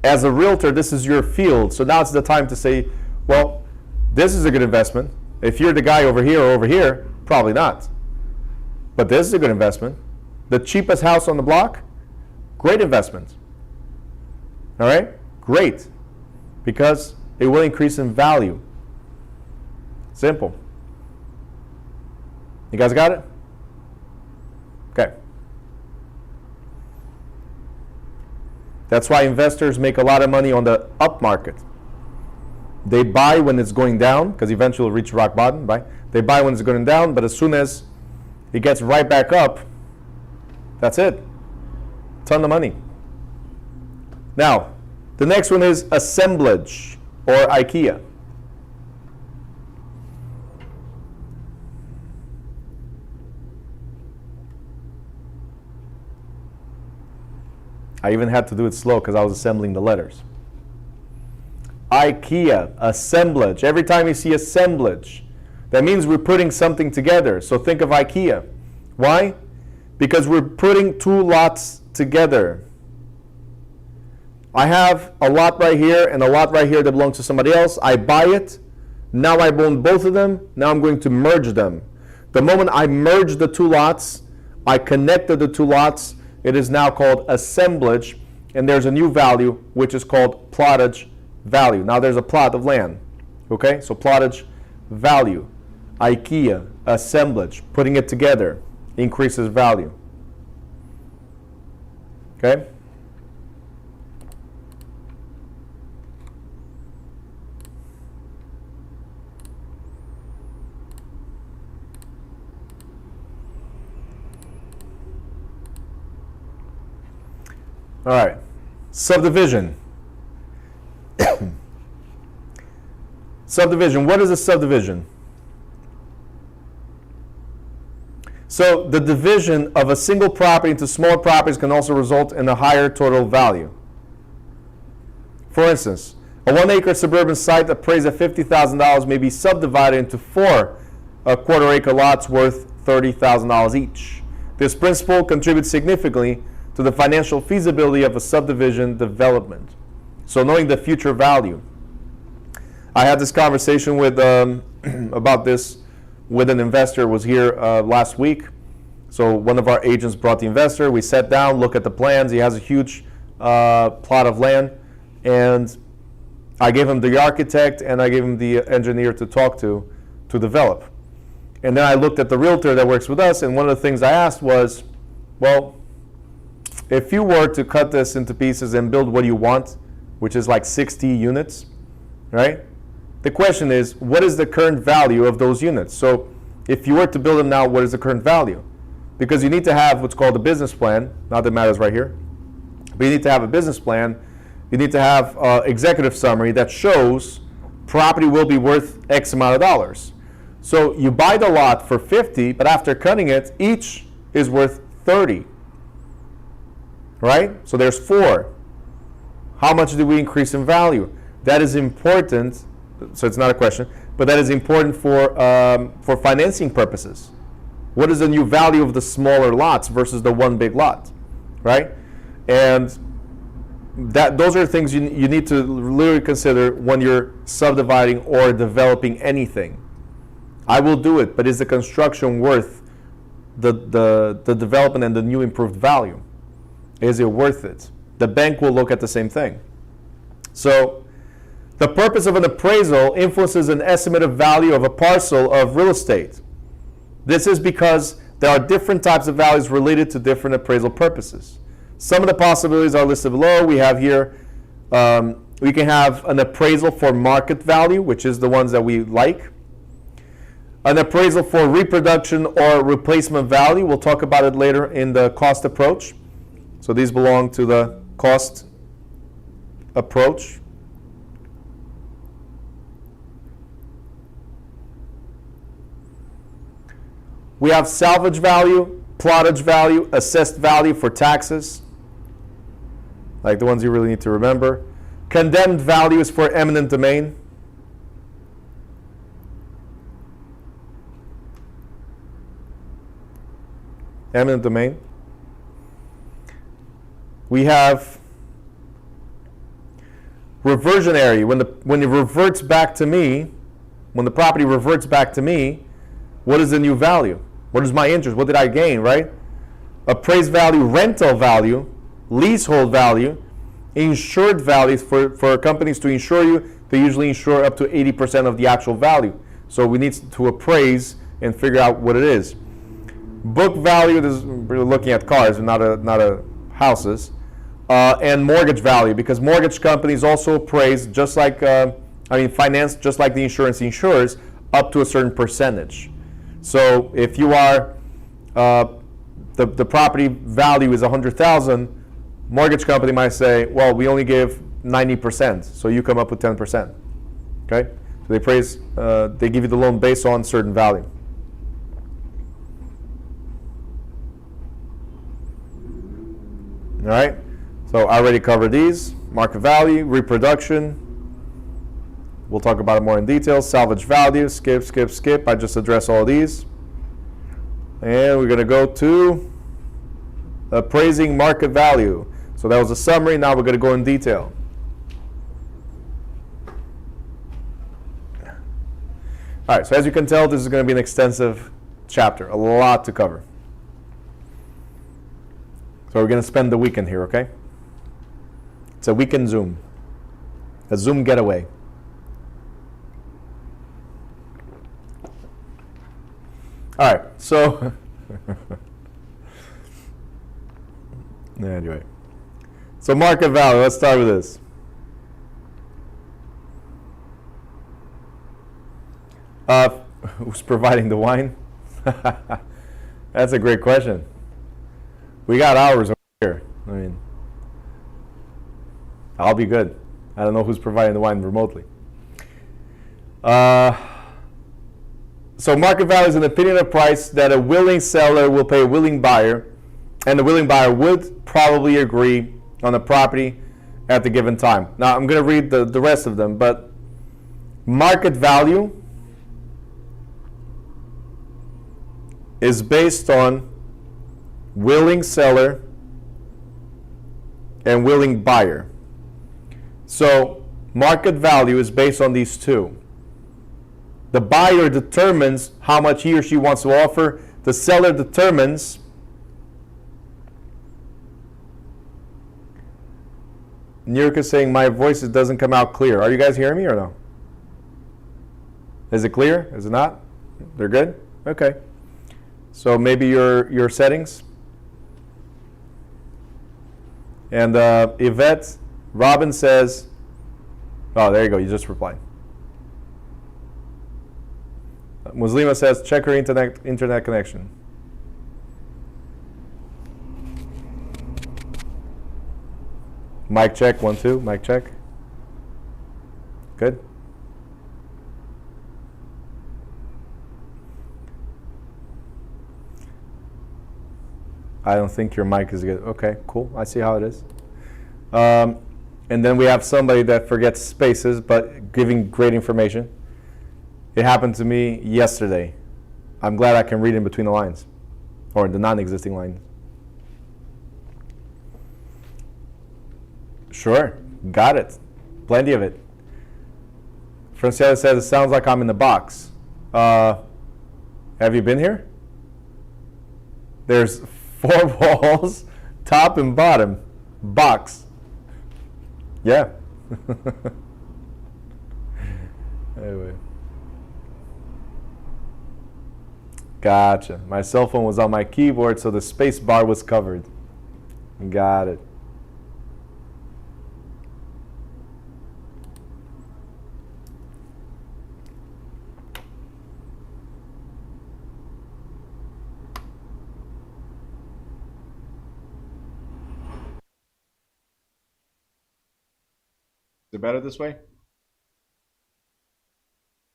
[SPEAKER 1] As a realtor, this is your field. So now it's the time to say, well, this is a good investment. If you're the guy over here or over here, probably not. But this is a good investment. The cheapest house on the block, great investment. All right? Great. Because it will increase in value. Simple. You guys got it? Okay. That's why investors make a lot of money on the up market. They buy when it's going down, because eventually it'll reach rock bottom, right? They buy when it's going down, but as soon as it gets right back up, that's it. Ton of money. Now, the next one is assemblage, or IKEA. I even had to do it slow because I was assembling the letters. IKEA, assemblage. Every time you see assemblage, that means we're putting something together. So think of IKEA. Why? Because we're putting two lots together. I have a lot right here and a lot right here that belongs to somebody else. I buy it. Now I own both of them. Now I'm going to merge them. The moment I merge the two lots, I connected the two lots. It is now called assemblage, and there's a new value which is called plottage value. Now there's a plot of land, okay? So plottage value, IKEA, assemblage, putting it together increases value, okay? All right, subdivision. Subdivision, what is a subdivision? So the division of a single property into smaller properties can also result in a higher total value. For instance, a 1-acre suburban site appraised at $50,000 may be subdivided into 4 quarter-acre lots worth $30,000 each. This principle contributes significantly to the financial feasibility of a subdivision development. So knowing the future value. I had this conversation with about this with an investor who was here last week. So one of our agents brought the investor. We sat down, looked at the plans. He has a huge plot of land, and I gave him the architect and I gave him the engineer to talk to develop. And then I looked at the realtor that works with us, and one of the things I asked was, well, if you were to cut this into pieces and build what you want, which is like 60 units, right? The question is, what is the current value of those units? So if you were to build them now, what is the current value? Because you need to have what's called a business plan, not that matters right here, but you need to have a business plan. You need to have executive summary that shows property will be worth X amount of dollars. So you buy the lot for 50, but after cutting it, each is worth 30. Right? So there's 4. How much do we increase in value? That is important. So it's not a question, but that is important for financing purposes. What is the new value of the smaller lots versus the one big lot, right? And those are things you need to literally consider when you're subdividing or developing anything. I will do it, but is the construction worth the development and the new improved value? Is it worth it? The bank will look at the same thing. So the purpose of an appraisal influences an estimated value of a parcel of real estate. This is because there are different types of values related to different appraisal purposes. Some of the possibilities are listed below. We have here, we can have an appraisal for market value, which is the ones that we like. An appraisal for reproduction or replacement value. We'll talk about it later in the cost approach. So these belong to the cost approach. We have salvage value, plottage value, assessed value for taxes, like the ones you really need to remember. Condemned value is for eminent domain. Eminent domain. We have reversionary. When it reverts back to me, when the property reverts back to me, what is the new value? What is my interest? What did I gain, right? Appraised value, rental value, leasehold value, insured values. For companies to insure you, they usually insure up to 80% of the actual value. So we need to appraise and figure out what it is. Book value, this is, we're looking at cars and not a houses. And mortgage value, because mortgage companies also appraise just like, finance just like the insurance insures up to a certain percentage. So if you are, the property value is 100,000, mortgage company might say, well, we only give 90%, so you come up with 10%. Okay, so they appraise, they give you the loan based on certain value. All right, so I already covered these. Market value, reproduction. We'll talk about it more in detail. Salvage value, skip. I just addressed all of these. And we're going to go to appraising market value. So that was a summary. Now we're going to go in detail. All right, so as you can tell, this is going to be an extensive chapter, a lot to cover. So we're going to spend the weekend here, okay? It's a weekend Zoom, a Zoom getaway. All right, so anyway, so market value, let's start with this. Who's providing the wine? That's a great question. We got hours over here. I mean, I'll be good. I don't know who's providing the wine remotely. So market value is an opinion of price that a willing seller will pay a willing buyer, and the willing buyer would probably agree on the property at the given time. Now I'm going to read the rest of them, but market value is based on willing seller and willing buyer. So market value is based on these two. The buyer determines how much he or she wants to offer. The seller determines Nirka is saying my voice doesn't come out clear. Are you guys hearing me or no? Is it clear? Is it not? They're good? Okay. So maybe your settings. And Yvette, Robin says, oh, there you go. You just replied. Muslima says, check her internet connection. Mic check, 1, 2, mic check. Good. I don't think your mic is good. Okay, cool. I see how it is. And then we have somebody that forgets spaces, but giving great information. It happened to me yesterday. I'm glad I can read in between the lines, or the non-existing lines. Sure. Got it. Plenty of it. Franciella says, it sounds like I'm in the box. Have you been here? There's 4 walls, top and bottom. Box. Yeah. Anyway. Gotcha. My cell phone was on my keyboard, so the space bar was covered. Got it. Is it better this way?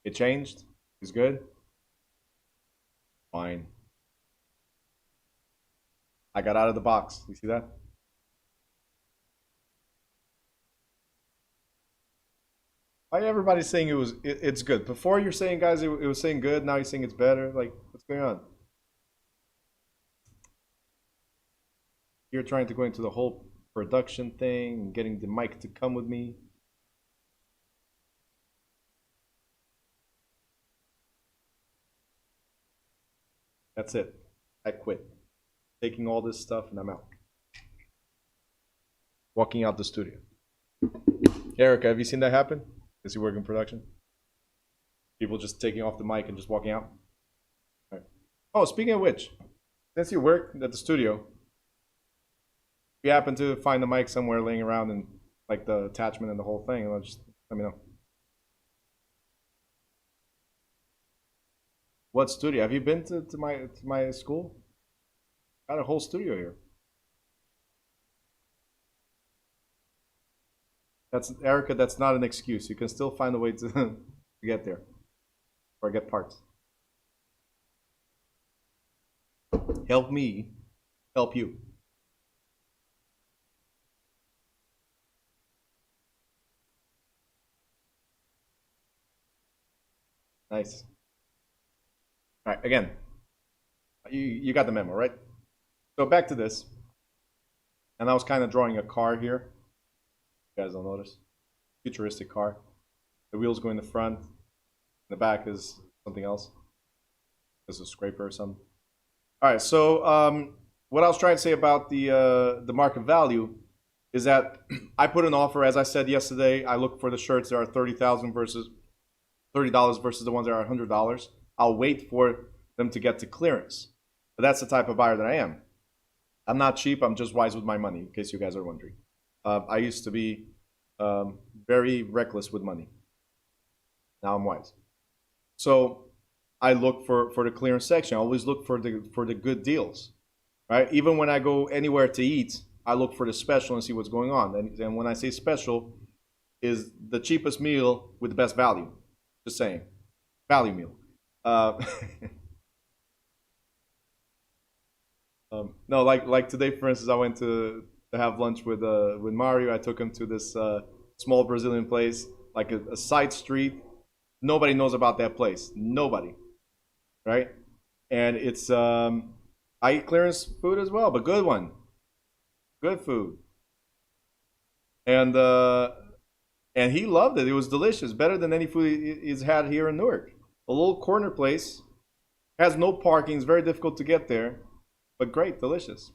[SPEAKER 1] It changed? It's good? Fine. I got out of the box. You see that? Why everybody's saying it's good? Before you're saying, guys, it was saying good. Now you're saying it's better. Like, what's going on? You're trying to go into the whole production thing and getting the mic to come with me. That's it. I quit. Taking all this stuff and I'm out. Walking out the studio. Erica, have you seen that happen? Does you work in production? People just taking off the mic and just walking out? All right. Oh, speaking of which, since you work at the studio, if you happen to find the mic somewhere laying around and like the attachment and the whole thing, just let me know. What studio? Have you been to my school? Got a whole studio here. That's Erica. That's not an excuse. You can still find a way to get there or get parts. Help me, help you. Nice. All right, again, you got the memo, right? So back to this. And I was kind of drawing a car here. You guys don't notice. Futuristic car. The wheels go in the front. The back is something else. This is a scraper or something. All right, so what I was trying to say about the market value is that I put an offer, as I said yesterday. I look for the shirts that are $30,000 versus $30 versus the ones that are $100. I'll wait for them to get to clearance. But that's the type of buyer that I am. I'm not cheap. I'm just wise with my money, in case you guys are wondering. I used to be very reckless with money. Now I'm wise. So I look for the clearance section. I always look for the good deals, right? Even when I go anywhere to eat, I look for the special and see what's going on. And when I say special, is the cheapest meal with the best value. Just saying, value meal. No, like today, for instance, I went to have lunch with Mario. I took him to this small Brazilian place, like a side street. Nobody knows about that place. Nobody, right? And it's I eat clearance food as well, but good one, good food. And he loved it. It was delicious, better than any food he's had here in Newark. A little corner place, has no parking. It's very difficult to get there, but great, delicious.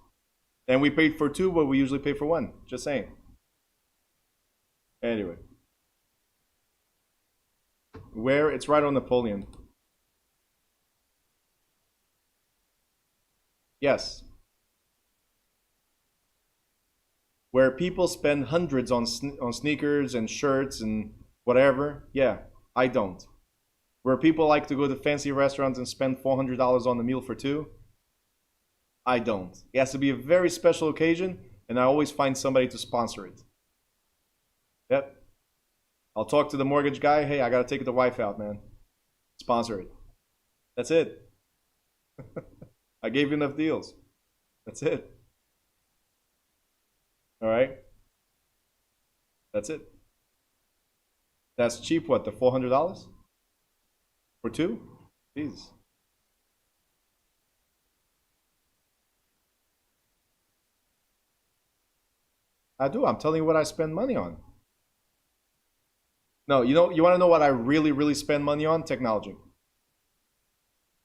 [SPEAKER 1] And we paid for 2, but we usually pay for 1. Just saying. Anyway, where it's right on Napoleon. Yes. Where people spend hundreds on sneakers and shirts and whatever. Yeah, I don't. Where people like to go to fancy restaurants and spend $400 on a meal for 2. I don't. It has to be a very special occasion, and I always find somebody to sponsor it. Yep. I'll talk to the mortgage guy. Hey, I got to take the wife out, man. Sponsor it. That's it. I gave you enough deals. That's it. All right. That's it. That's cheap, what, the $400? For 2? Jeez. I do. I'm telling you what I spend money on. No, you know, you want to know what I really, really spend money on? Technology.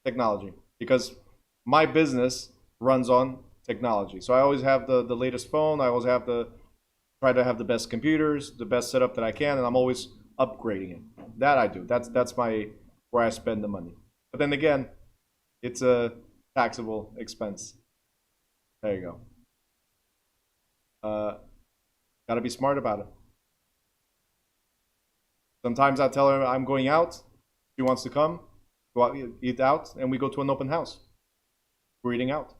[SPEAKER 1] Technology. Because my business runs on technology. So I always have the latest phone. I always have try to have the best computers, the best setup that I can, and I'm always upgrading it. That I do. That's my where I spend the money. But then again, it's a taxable expense. There you go. Gotta be smart about it. Sometimes I tell her I'm going out. She wants to come, go out, eat out, and we go to an open house. We're eating out.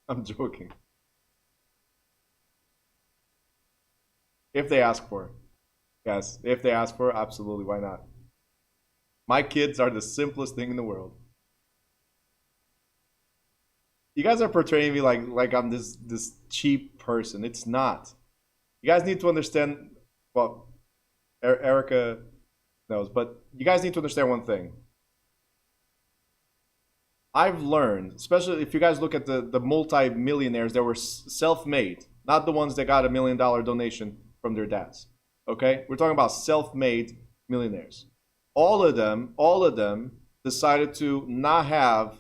[SPEAKER 1] I'm joking. If they ask for it. Yes, if they ask for it, absolutely, why not? My kids are the simplest thing in the world. You guys are portraying me like I'm this cheap person. It's not. You guys need to understand. Well, Erica knows, but you guys need to understand one thing. I've learned, especially if you guys look at the multi-millionaires that were self-made, not the ones that got $1 million donation from their dads. Okay, we're talking about self-made millionaires. All of them decided to not have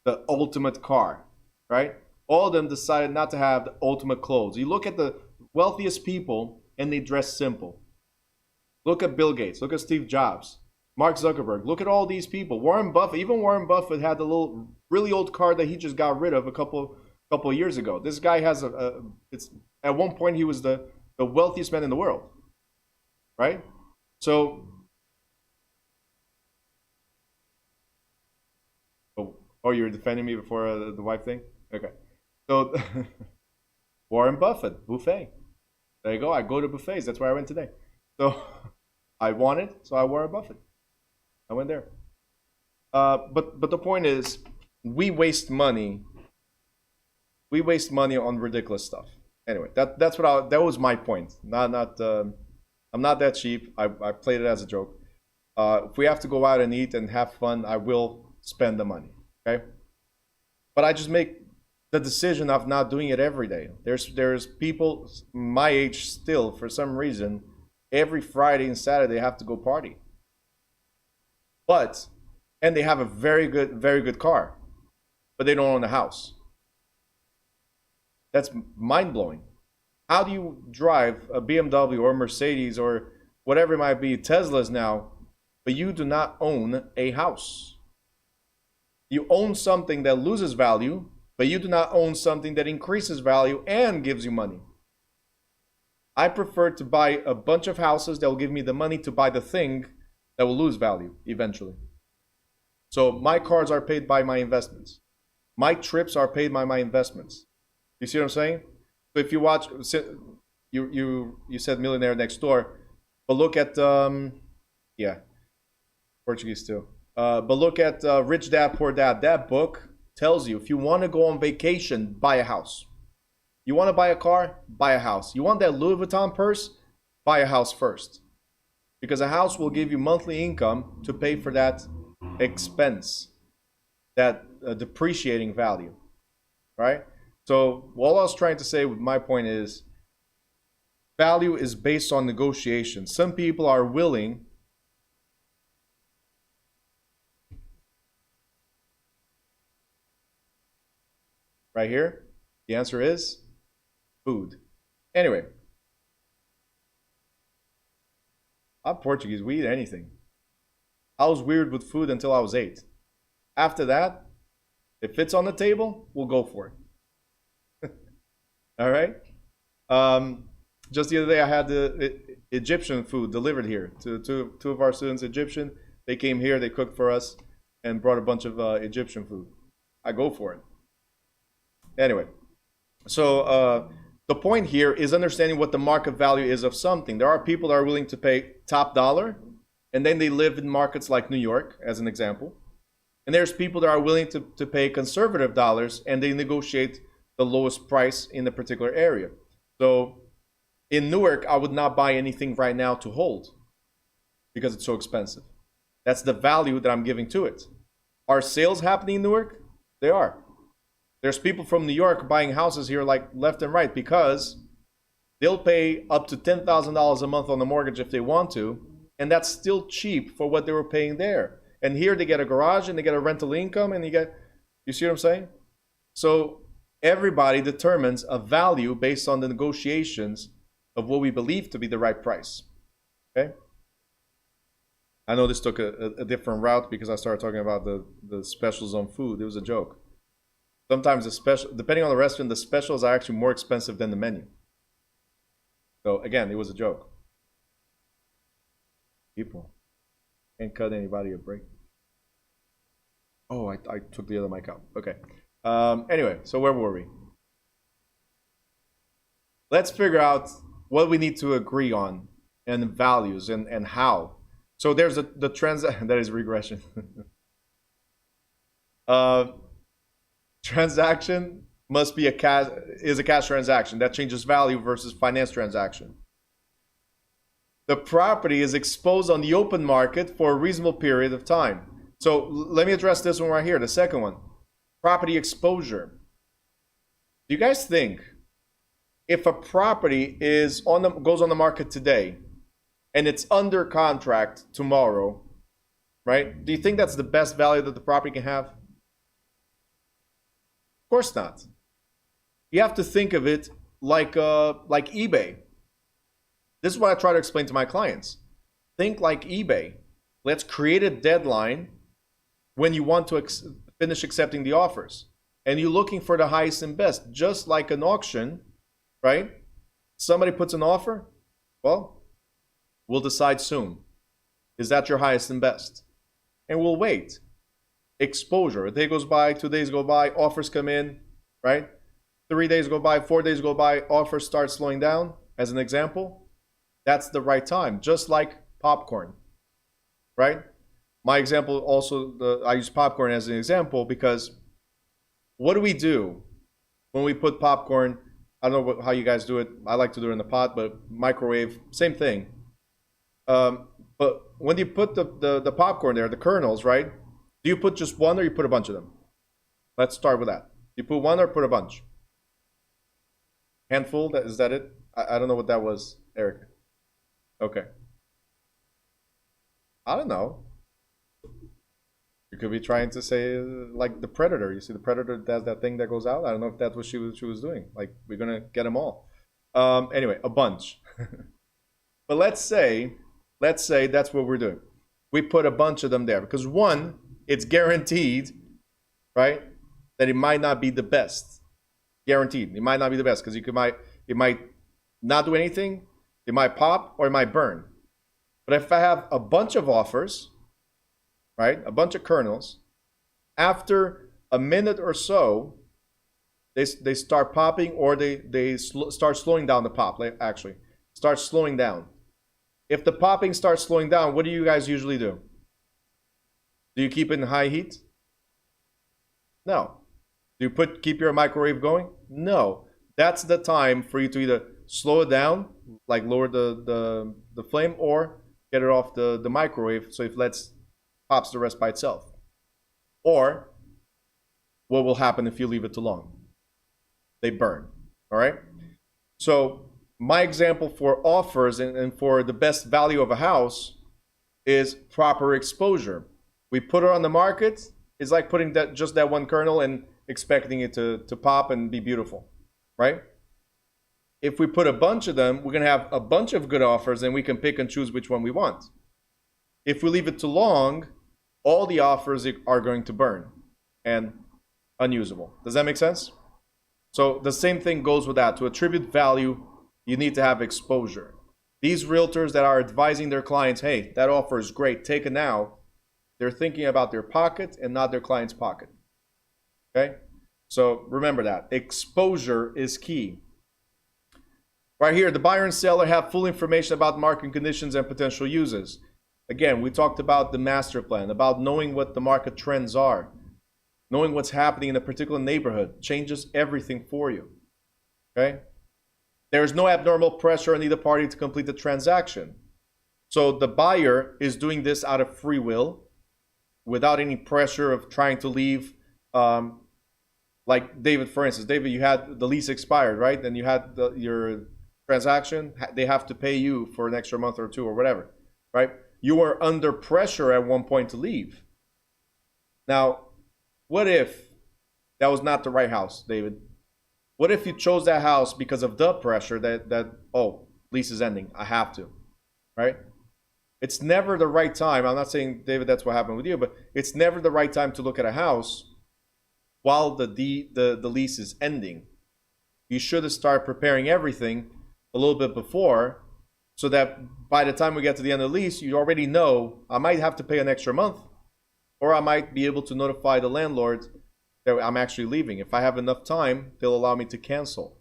[SPEAKER 1] the ultimate car, right? All of them decided not to have the ultimate clothes. You look at the wealthiest people and they dress simple. Look at Bill Gates, look at Steve Jobs, Mark Zuckerberg, look at all these people. Warren Buffett, even Warren Buffett had the little really old car that he just got rid of a couple of years ago. This guy has it's at one point he was the wealthiest man in the world, right? So oh, you're defending me before the wife thing? Okay. So, Warren Buffett, buffet. There you go. I go to buffets. That's where I went today. So, I wanted, so I Warren Buffett. I went there. But the point is, we waste money. We waste money on ridiculous stuff. Anyway, that was my point. I'm not that cheap. I played it as a joke. If we have to go out and eat and have fun, I will spend the money. Okay, but I just make the decision of not doing it every day. There's people my age still, for some reason, every Friday and Saturday have to go party. And they have a very good car, but they don't own a house. That's mind blowing. How do you drive a BMW or a Mercedes or whatever it might be, Teslas now, but you do not own a house? You own something that loses value, but you do not own something that increases value and gives you money. I prefer to buy a bunch of houses that will give me the money to buy the thing that will lose value eventually. So my cars are paid by my investments. My trips are paid by my investments. You see what I'm saying? So if you watch, you said Millionaire Next Door, but look at, yeah, Portuguese too. But look at Rich Dad, Poor Dad. That book tells you if you want to go on vacation, buy a house. You want to buy a car, buy a house. You want that Louis Vuitton purse, buy a house first. Because a house will give you monthly income to pay for that expense, that depreciating value, right? So all I was trying to say with my point is value is based on negotiation. Some people are willing right here. The answer is food. Anyway, I'm Portuguese. We eat anything. I was weird with food until I was 8. After that, if it's on the table, we'll go for it. All right. Just the other day, I had the Egyptian food delivered here to two of our students. Egyptian. They came here. They cooked for us and brought a bunch of Egyptian food. I go for it. Anyway, so the point here is understanding what the market value is of something. There are people that are willing to pay top dollar, and then they live in markets like New York, as an example. And there's people that are willing to pay conservative dollars, and they negotiate the lowest price in a particular area. So in Newark, I would not buy anything right now to hold because it's so expensive. That's the value that I'm giving to it. Are sales happening in Newark? They are.
[SPEAKER 2] There's people from New York buying houses here like left and right because they'll pay up to $10,000 a month on the mortgage if they want to, and that's still cheap for what they were paying there. And here they get a garage and they get a rental income, and you see what I'm saying? So everybody determines a value based on the negotiations of what we believe to be the right price. Okay? I know this took a different route because I started talking about the specials on food. It was a joke. Sometimes the special, depending on the restaurant, the specials are actually more expensive than the menu. So again, it was a joke. People can't cut anybody a break. Oh, I took the other mic out. Okay. Anyway, so where were we? Let's figure out what we need to agree on and values and how. So there's the transaction that is regression. Transaction must be a cash transaction that changes value versus finance transaction. The property is exposed on the open market for a reasonable period of time. So let me address this one right here, the second one. Property exposure. Do you guys think if a property goes on the market today and it's under contract tomorrow, right? Do you think that's the best value that the property can have? Of course not. You have to think of it like eBay. This is what I try to explain to my clients. Think like eBay. Let's create a deadline when you want to finish accepting the offers. And you're looking for the highest and best, just like an auction, right? Somebody puts an offer, well, we'll decide soon. Is that your highest and best? And we'll wait. Exposure. A day goes by, 2 days go by, offers come in, right? 3 days go by, 4 days go by, offers start slowing down, as an example. That's the right time, just like popcorn, right? My example also, I use popcorn as an example because what do we do when we put popcorn? I don't know how you guys do it. I like to do it in the pot, but microwave, same thing. But when you put the popcorn there, the kernels, right? Do you put just one or you put a bunch of them? Let's start with that. You put one or put a bunch? Handful, is that it? I don't know what that was, Eric. Okay. I don't know. You could be trying to say like the Predator. You see the Predator does that thing that goes out? I don't know if that's what she was doing. Like, we're going to get them all. Anyway, a bunch. But let's say that's what we're doing. We put a bunch of them there because one, it's guaranteed, right, that it might not be the best. Guaranteed. It might not be the best because it might not do anything. It might pop or it might burn. But if I have a bunch of offers, right, a bunch of kernels, after a minute or so, they start popping or they start slowing down the pop, actually. Start slowing down. If the popping starts slowing down, what do you guys usually do? Do you keep it in high heat? No. Do you keep your microwave going? No. That's the time for you to either slow it down, like lower the flame, or get it off the microwave so it pops the rest by itself. Or what will happen if you leave it too long? They burn. All right? So my example for offers and for the best value of a house is proper exposure. We put it on the market. It's like putting just that one kernel and expecting it to pop and be beautiful, right? If we put a bunch of them, we're going to have a bunch of good offers and we can pick and choose which one we want. If we leave it too long, all the offers are going to burn and unusable. Does that make sense? So the same thing goes with that. To attribute value, you need to have exposure. These realtors that are advising their clients, hey, that offer is great, take it now, they're thinking about their pocket and not their client's pocket. Okay? So remember that. Exposure is key. Right here, the buyer and seller have full information about market conditions and potential uses. Again, we talked about the master plan, about knowing what the market trends are. Knowing what's happening in a particular neighborhood changes everything for you. Okay? There is no abnormal pressure on either party to complete the transaction. So the buyer is doing this out of free will, without any pressure of trying to leave Like David, for instance, David, you had the lease expired, right? Then you had your transaction. They have to pay you for an extra month or two or whatever, right? You were under pressure at one point to leave. Now, what if that was not the right house, David? What if you chose that house because of the pressure that oh, lease is ending, I have to, right? It's never the right time. I'm not saying, David, that's what happened with you, but it's never the right time to look at a house while the lease is ending. You should start preparing everything a little bit before, so that by the time we get to the end of the lease, you already know I might have to pay an extra month, or I might be able to notify the landlord that I'm actually leaving. If I have enough time, they'll allow me to cancel.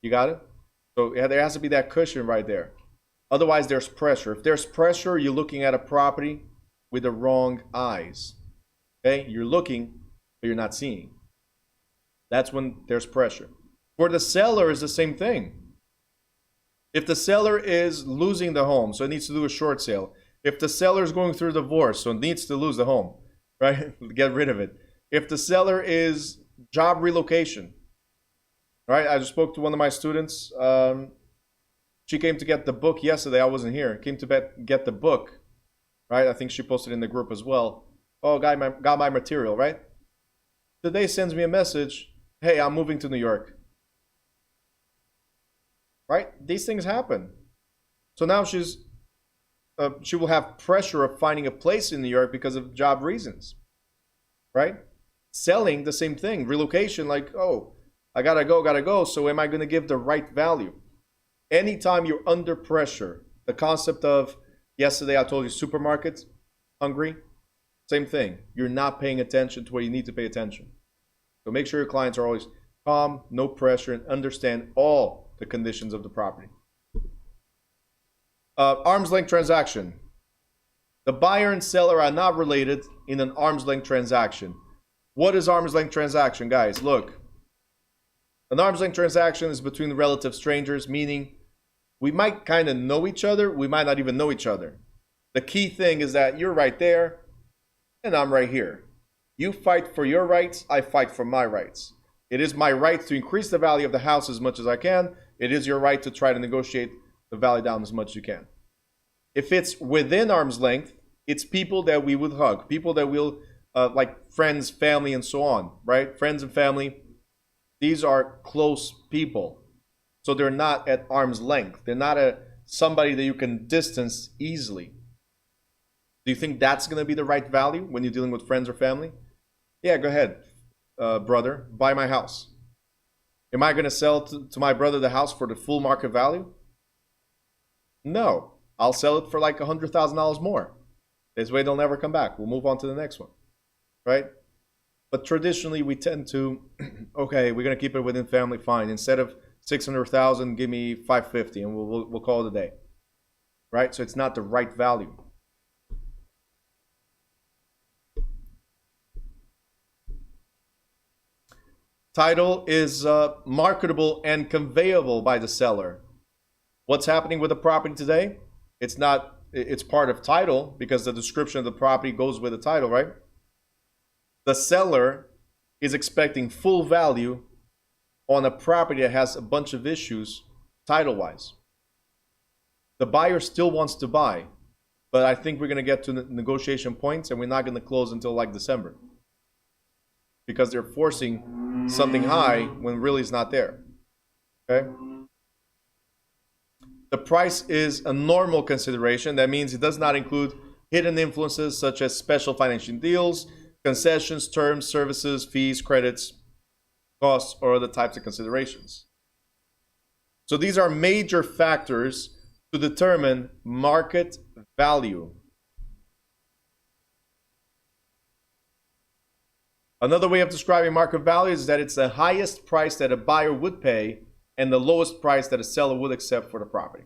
[SPEAKER 2] You got it? So there has to be that cushion right there. Otherwise, there's pressure. If there's pressure, you're looking at a property with the wrong eyes. Okay? You're looking, but you're not seeing. That's when there's pressure. For the seller, is the same thing. If the seller is losing the home, so it needs to do a short sale. If the seller is going through a divorce, so it needs to lose the home, right? Get rid of it. If the seller is job relocation, right? I just spoke to one of my students. She came to get the book yesterday. I wasn't here. Came to get the book, right? I think she posted in the group as well. Oh, got my material, right? Today sends me a message. Hey, I'm moving to New York. Right? These things happen. So now she will have pressure of finding a place in New York because of job reasons. Right? Selling, the same thing. Relocation, like, oh, I gotta go. So am I going to give the right value? Anytime you're under pressure, the concept of, yesterday I told you supermarkets, hungry, same thing. You're not paying attention to where you need to pay attention. So make sure your clients are always calm, no pressure, and understand all the conditions of the property. Arm's length transaction. The buyer and seller are not related in an arm's length transaction. What is arm's length transaction, guys? Look, an arm's length transaction is between relative strangers, meaning we might kind of know each other, we might not even know each other. The key thing is that you're right there and I'm right here. You fight for your rights, I fight for my rights. It is my right to increase the value of the house as much as I can. It is your right to try to negotiate the value down as much as you can. If it's within arm's length, it's people that we would hug, people that will, like friends, family, and so on, right? Friends and family, these are close people. So they're not at arm's length. They're not somebody that you can distance easily. Do you think that's going to be the right value when you're dealing with friends or family? Yeah, go ahead, brother, buy my house. Am I going to sell to my brother the house for the full market value? No. I'll sell it for like $100,000 more. This way they'll never come back. We'll move on to the next one, right? But traditionally we tend to, okay, we're going to keep it within family, fine. Instead of 600,000, give me 550 and we'll call it a day, right? So it's not the right value. Title is marketable and conveyable by the seller. What's happening with the property today? It's part of title because the description of the property goes with the title, right? The seller is expecting full value on a property that has a bunch of issues title-wise. The buyer still wants to buy, but I think we're going to get to negotiation points and we're not going to close until like December because they're forcing something high when really it's not there. Okay? The price is a normal consideration. That means it does not include hidden influences such as special financing deals, concessions, terms, services, fees, credits, costs, or other types of considerations. So these are major factors to determine market value. Another way of describing market value is that it's the highest price that a buyer would pay and the lowest price that a seller would accept for the property.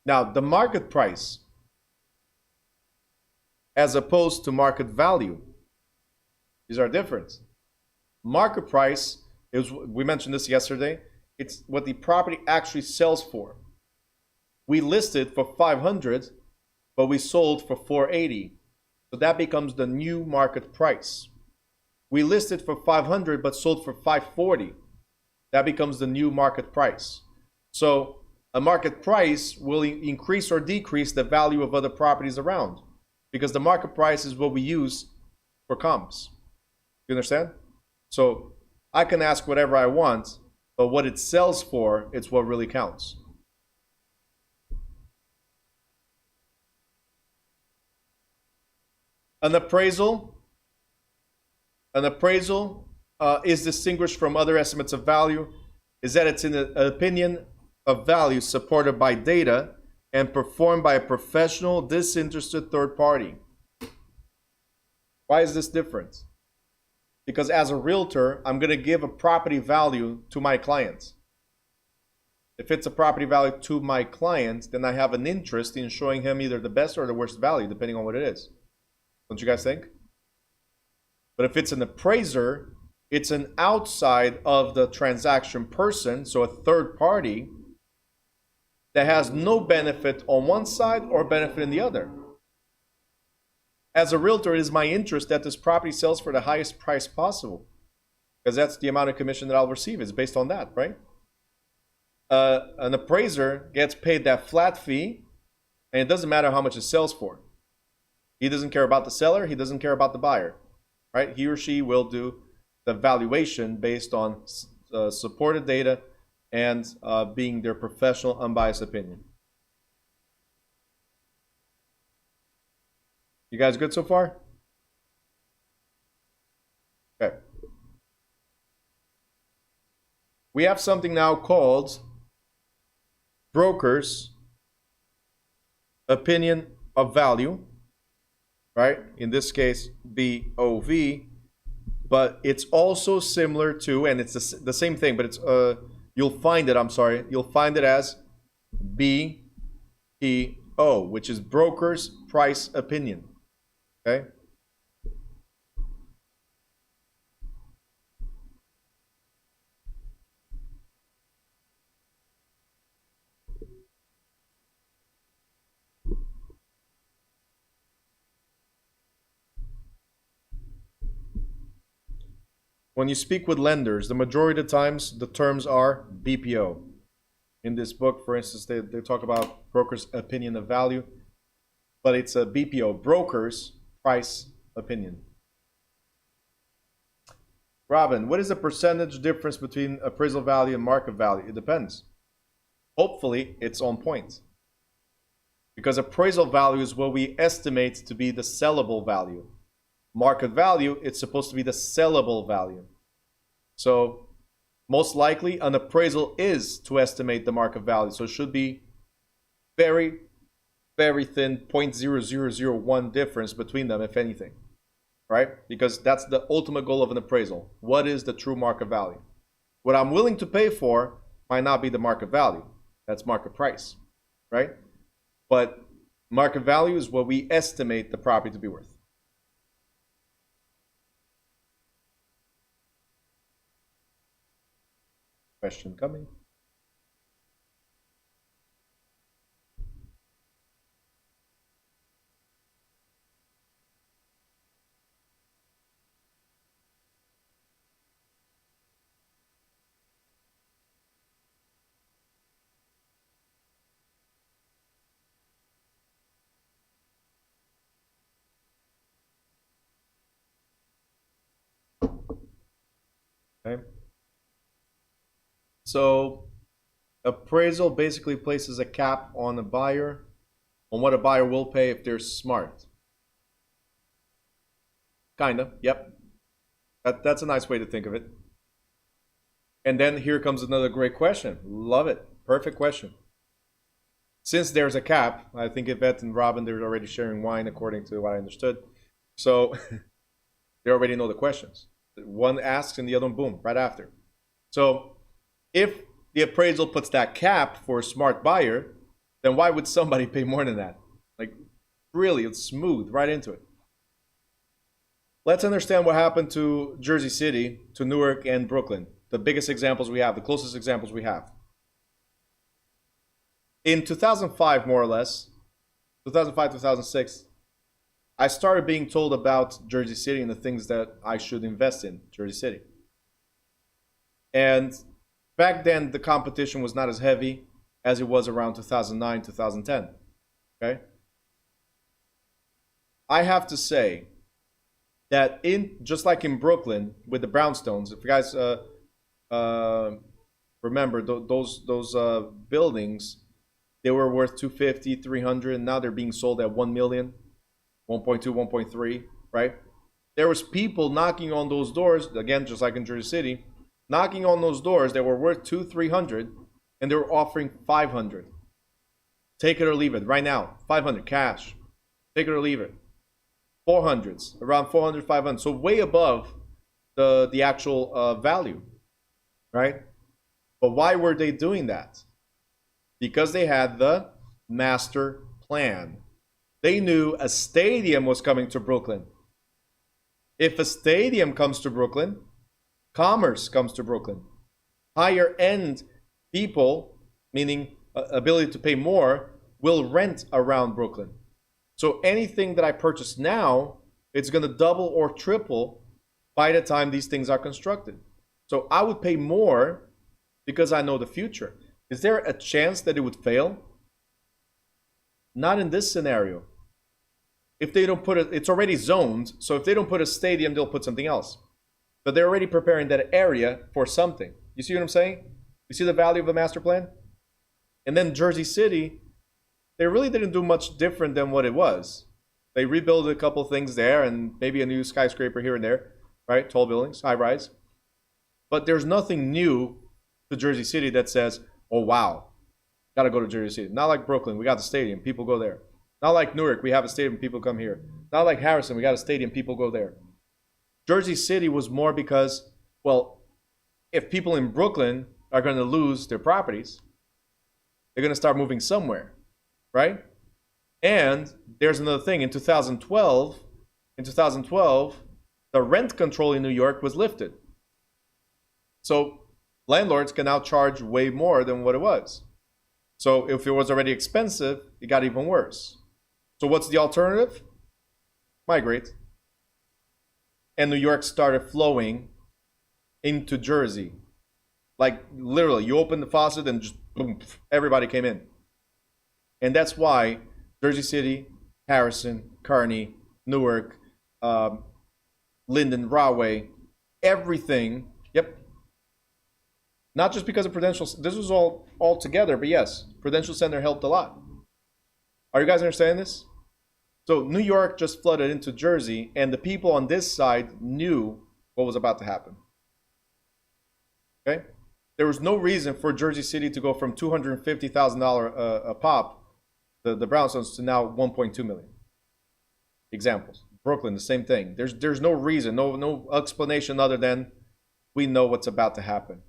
[SPEAKER 2] Now, the market price as opposed to market value, these are different. Market price is, we mentioned this yesterday, it's what the property actually sells for. We listed for 500, but we sold for 480. So that becomes the new market price. We listed for 500, but sold for 540. That becomes the new market price. So a market price will increase or decrease the value of other properties around, because the market price is what we use for comps. You understand? So I can ask whatever I want, but what it sells for, it's what really counts. An appraisal is distinguished from other estimates of value is that it's an opinion of value supported by data and performed by a professional, disinterested third party. Why is this different? Because as a realtor, I'm going to give a property value to my client. If it's a property value to my client, then I have an interest in showing him either the best or the worst value, depending on what it is. Don't you guys think? But if it's an appraiser, it's an outside of the transaction person, so a third party that has no benefit on one side or benefit in the other. As a realtor, it is my interest that this property sells for the highest price possible, because that's the amount of commission that I'll receive. It's based on that, right? An appraiser gets paid that flat fee, and it doesn't matter how much it sells for. He doesn't care about the seller. He doesn't care about the buyer, right? He or she will do the valuation based on supported data and being their professional, unbiased opinion. You guys good so far? Okay. We have something now called broker's opinion of value, right? In this case, BOV, but it's also similar to, and it's the same thing, but it's you'll find it as BPO, which is broker's price opinion. Okay. When you speak with lenders, the majority of the times the terms are BPO. In this book, for instance, they talk about broker's opinion of value, but it's a BPO, broker's price opinion. Robin, what is the percentage difference between appraisal value and market value? It depends. Hopefully, it's on point. Because appraisal value is what we estimate to be the sellable value. Market value, it's supposed to be the sellable value. So, most likely, an appraisal is to estimate the market value. So, it should be very, very thin 0.0001 difference between them, if anything, right? Because that's the ultimate goal of an appraisal. What is the true market value? What I'm willing to pay for might not be the market value. That's market price, right? But market value is what we estimate the property to be worth. Question coming. Okay. So appraisal basically places a cap on a buyer, on what a buyer will pay if they're smart. Kinda, yep. That's a nice way to think of it. And then here comes another great question. Love it. Perfect question. Since there's a cap, I think Yvette and Robin, they're already sharing wine according to what I understood. So they already know the questions. One asks and the other one, boom, right after. So if the appraisal puts that cap for a smart buyer, then why would somebody pay more than that? Like, really, it's smooth right into it. Let's understand what happened to Jersey City, to Newark and Brooklyn. The biggest examples we have, the closest examples we have. In 2005, more or less, 2005, 2006, I started being told about Jersey City and the things that I should invest in Jersey City. And back then, the competition was not as heavy as it was around 2009, 2010. Okay? I have to say that just like in Brooklyn with the brownstones, if you guys remember those buildings, they were worth 250, 300, and now they're being sold at 1 million, 1.2, 1.3, right? There was people knocking on those doors, again, just like in Jersey City, knocking on those doors that were worth 200, 300, and they were offering 500. Take it or leave it right now. 500 cash. Take it or leave it. 400s, around 400, 500. So way above the actual value, right? But why were they doing that? Because they had the master plan. They knew a stadium was coming to Brooklyn. If a stadium comes to Brooklyn, commerce comes to Brooklyn. Higher end people, meaning ability to pay more, will rent around Brooklyn. So anything that I purchase now, it's going to double or triple by the time these things are constructed. So I would pay more because I know the future. Is there a chance that it would fail? Not in this scenario. If they don't put it, it's already zoned. So if they don't put a stadium, they'll put something else. But they're already preparing that area for something. You see what I'm saying? You see the value of the master plan? And then Jersey City, they really didn't do much different than what it was. They rebuilt a couple things there and maybe a new skyscraper here and there, right? Tall buildings, high rise. But there's nothing new to Jersey City that says, oh, wow, got to go to Jersey City. Not like Brooklyn, we got the stadium, people go there. Not like Newark, we have a stadium, people come here. Not like Harrison, we got a stadium, people go there. Jersey City was more because, well, if people in Brooklyn are going to lose their properties, they're going to start moving somewhere, right? And there's another thing. In 2012, the rent control in New York was lifted. So landlords can now charge way more than what it was. So if it was already expensive, it got even worse. So what's the alternative? Migrate. And New York started flowing into Jersey. Like literally, you open the faucet and just boom, everybody came in. And that's why Jersey City, Harrison, Kearny, Newark, Linden, Rahway, everything, yep. Not just because of Prudential, this was all together, but yes, Prudential Center helped a lot. Are you guys understanding this? So New York just flooded into Jersey, and the people on this side knew what was about to happen. Okay? There was no reason for Jersey City to go from $250,000 a pop, the brownstones, to now 1.2 million. Examples. Brooklyn, the same thing. There's no reason, no explanation other than we know what's about to happen.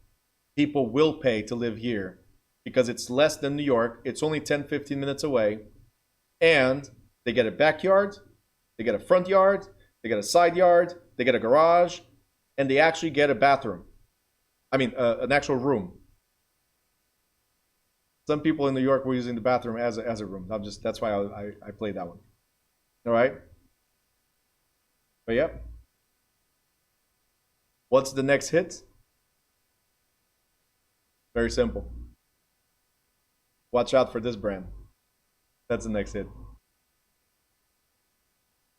[SPEAKER 2] People will pay to live here because it's less than New York. It's only 10, 15 minutes away. And they get a backyard, they get a front yard, they get a side yard, they get a garage, and they actually get a bathroom. I mean, an actual room. Some people in New York were using the bathroom as a room. That's why I played that one. All right? But yeah. What's the next hit? Very simple. Watch out for this brand. That's the next hit.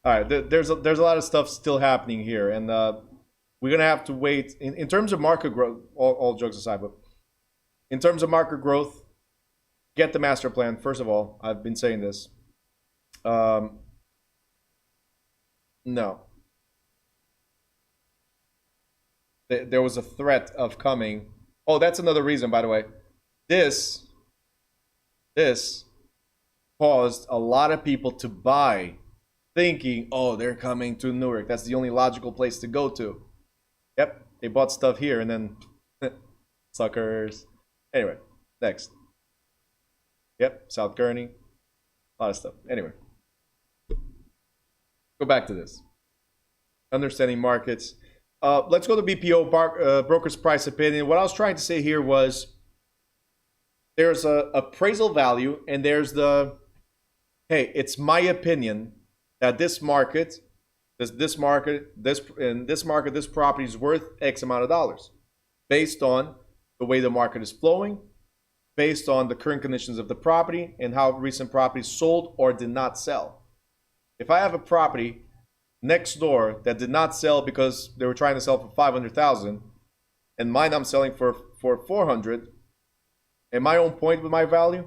[SPEAKER 2] All right, there's a lot of stuff still happening here, and we're gonna have to wait. In terms of market growth, all jokes aside, but in terms of market growth, get the master plan. First of all, I've been saying this. No. There was a threat of coming. Oh, that's another reason, by the way. This caused a lot of people to buy, thinking, oh, they're coming to Newark. That's the only logical place to go to. Yep, they bought stuff here and then suckers. Anyway, next. Yep, South Kearny. A lot of stuff. Anyway. Go back to this. Understanding markets. Let's go to BPO, broker's price opinion. What I was trying to say here was there's a appraisal value, and there's the, hey, it's my opinion that this market, this property is worth X amount of dollars, based on the way the market is flowing, based on the current conditions of the property, and how recent properties sold or did not sell. If I have a property next door that did not sell because they were trying to sell for 500,000, and mine I'm selling for 400, am I on point with my value?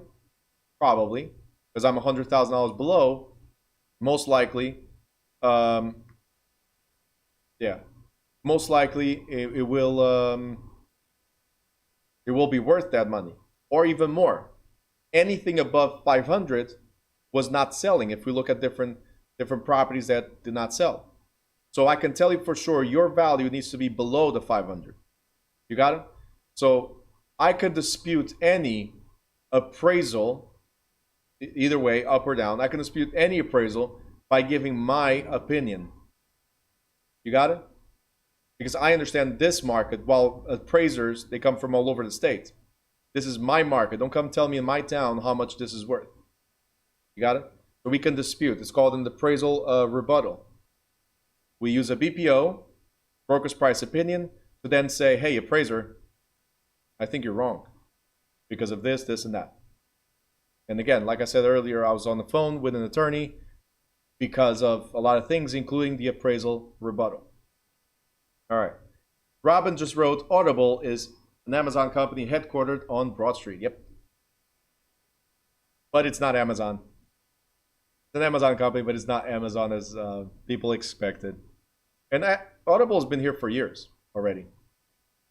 [SPEAKER 2] Probably, because I'm $100,000 below. Most likely, most likely it will be worth that money, or even more. Anything above 500 was not selling. If we look at different properties that did not sell, so I can tell you for sure your value needs to be below the 500. You got it? So I could dispute any appraisal, either way, up or down. I can dispute any appraisal by giving my opinion. You got it? Because I understand this market, while appraisers, they come from all over the state. This is my market. Don't come tell me in my town how much this is worth. You got it? So we can dispute. It's called an appraisal rebuttal. We use a BPO, broker's price opinion, to then say, hey, appraiser, I think you're wrong because of this, this, and that. And again, like I said earlier, I was on the phone with an attorney because of a lot of things, including the appraisal rebuttal. All right. Robin just wrote, Audible is an Amazon company headquartered on Broad Street. Yep. But it's not Amazon. It's an Amazon company, but it's not Amazon as people expected. And Audible has been here for years already.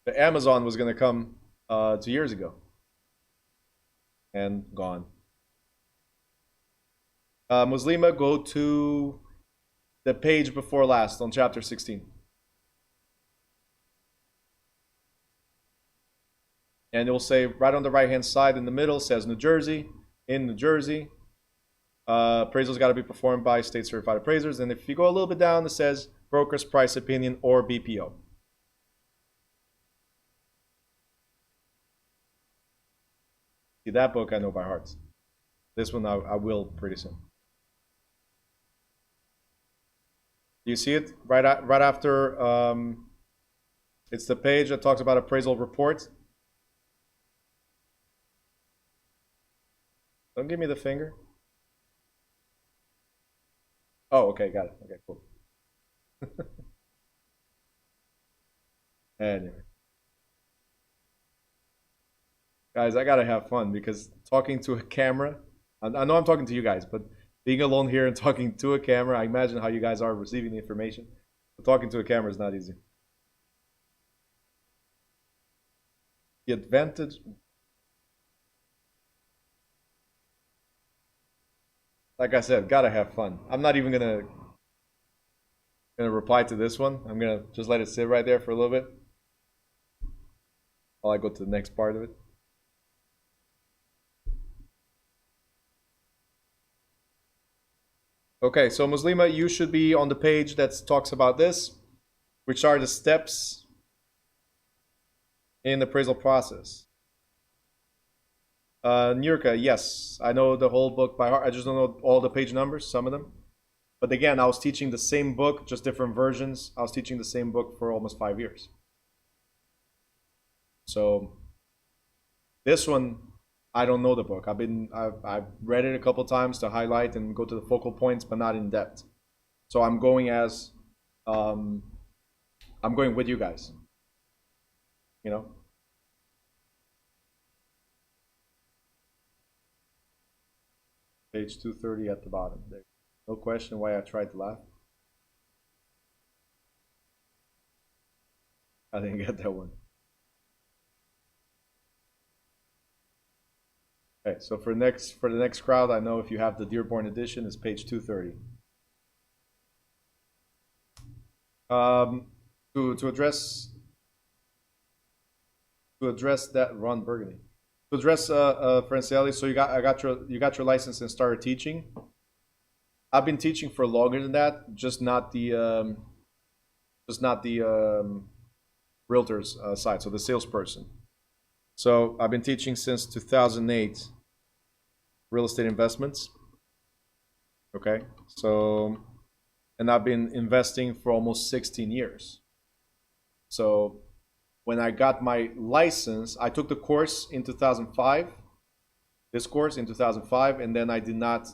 [SPEAKER 2] The Amazon was going to come 2 years ago. And gone. Muslima, go to the page before last on chapter 16. And it will say right on the right hand side in the middle says New Jersey. In New Jersey, appraisals got to be performed by state certified appraisers. And if you go a little bit down, it says broker's price opinion or BPO. See, that book I know by heart. This one I will pretty soon. Do you see it right after? It's the page that talks about appraisal reports. Don't give me the finger. Oh, okay, got it. Okay, cool. Anyway. Guys, I gotta have fun because talking to a camera, I know I'm talking to you guys, but being alone here and talking to a camera, I imagine how you guys are receiving the information. But talking to a camera is not easy. The advantage... Like I said, gotta have fun. I'm not even gonna reply to this one. I'm gonna just let it sit right there for a little bit while I go to the next part of it. Okay, so Muslima, you should be on the page that talks about this, which are the steps in the appraisal process. Nurka, yes, I know the whole book by heart. I just don't know all the page numbers, some of them. But again, I was teaching the same book, just different versions. I was teaching the same book for almost 5 years. So this one, I don't know the book. I've read it a couple times to highlight and go to the focal points, but not in depth. So I'm going as I'm going with you guys. You know. Page 230 at the bottom. There. No question why I tried to laugh. I didn't get that one. Okay, so for the next crowd, I know if you have the Dearborn edition, it's page 230. To address that, Ron Burgundy. To address Francielli, so you got your license and started teaching. I've been teaching for longer than that, just not the realtor's side, so the salesperson. So I've been teaching since 2008 real estate investments. Okay, so, and I've been investing for almost 16 years. So when I got my license, I took the course in 2005, this course in 2005, and then I did not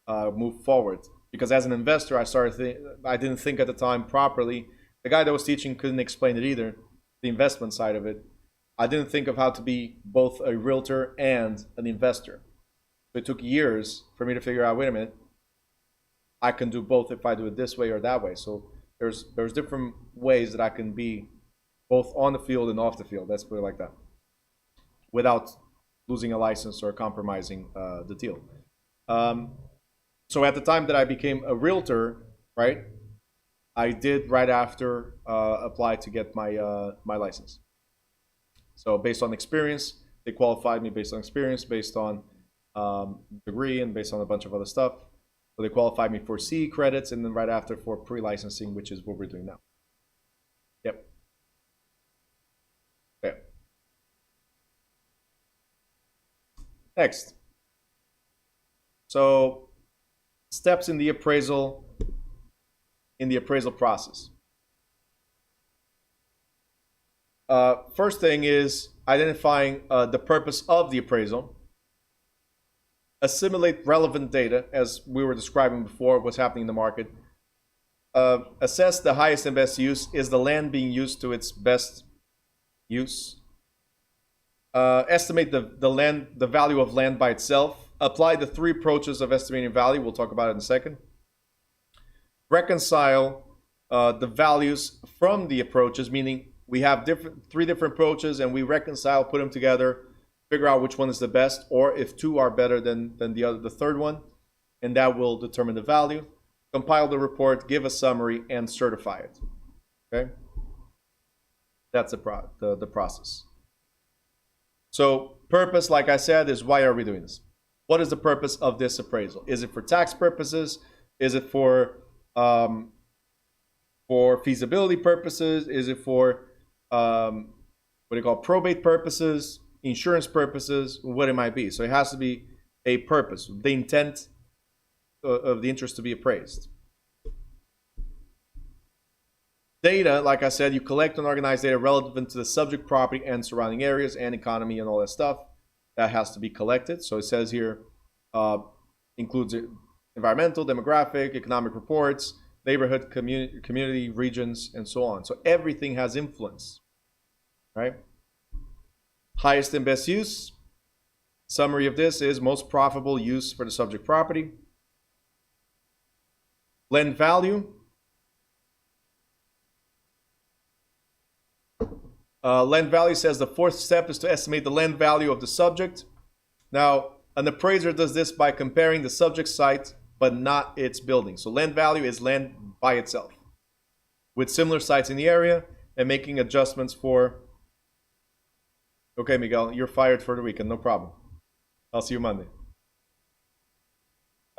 [SPEAKER 2] move forward. Because as an investor, I didn't think at the time properly. The guy that was teaching couldn't explain it either, the investment side of it. I didn't think of how to be both a realtor and an investor. So it took years for me to figure out, wait a minute, I can do both if I do it this way or that way. So there's different ways that I can be both on the field and off the field. Let's put it like that, without losing a license or compromising the deal. So at the time that I became a realtor, right, I did right after apply to get my my license. So based on experience, they qualified me based on experience, based on degree, and based on a bunch of other stuff. So they qualified me for CE credits, and then right after for pre-licensing, which is what we're doing now. Yep. Okay. Next. So steps in the appraisal process. First thing is identifying the purpose of the appraisal. Assimilate relevant data, as we were describing before, what's happening in the market. Assess the highest and best use. Is the land being used to its best use? Estimate the value of land by itself. Apply the 3 approaches of estimating value. We'll talk about it in a second. Reconcile the values from the approaches, meaning we have 3 different approaches and we reconcile, put them together, figure out which one is the best, or if 2 are better than the third one, and that will determine the value. Compile the report, give a summary, and certify it. Okay, that's the process. So purpose, like I said, is why are we doing this? What is the purpose of this appraisal? Is it for tax purposes? Is it for feasibility purposes? Is it for what do you call probate purposes, insurance purposes, what it might be? So it has to be a purpose, the intent of the interest to be appraised. Data, like I said, you collect and organize data relevant to the subject property and surrounding areas and economy and all that stuff. That has to be collected. So it says here, includes environmental, demographic, economic reports, neighborhood, community, regions, and so on. So everything has influence, right? Highest and best use. Summary of this is most profitable use for the subject property. Land value. Land value says the 4th step is to estimate the land value of the subject. Now, an appraiser does this by comparing the subject site, but not its building. So land value is land by itself, with similar sites in the area, and making adjustments for... Okay, Miguel, you're fired for the weekend, no problem. I'll see you Monday.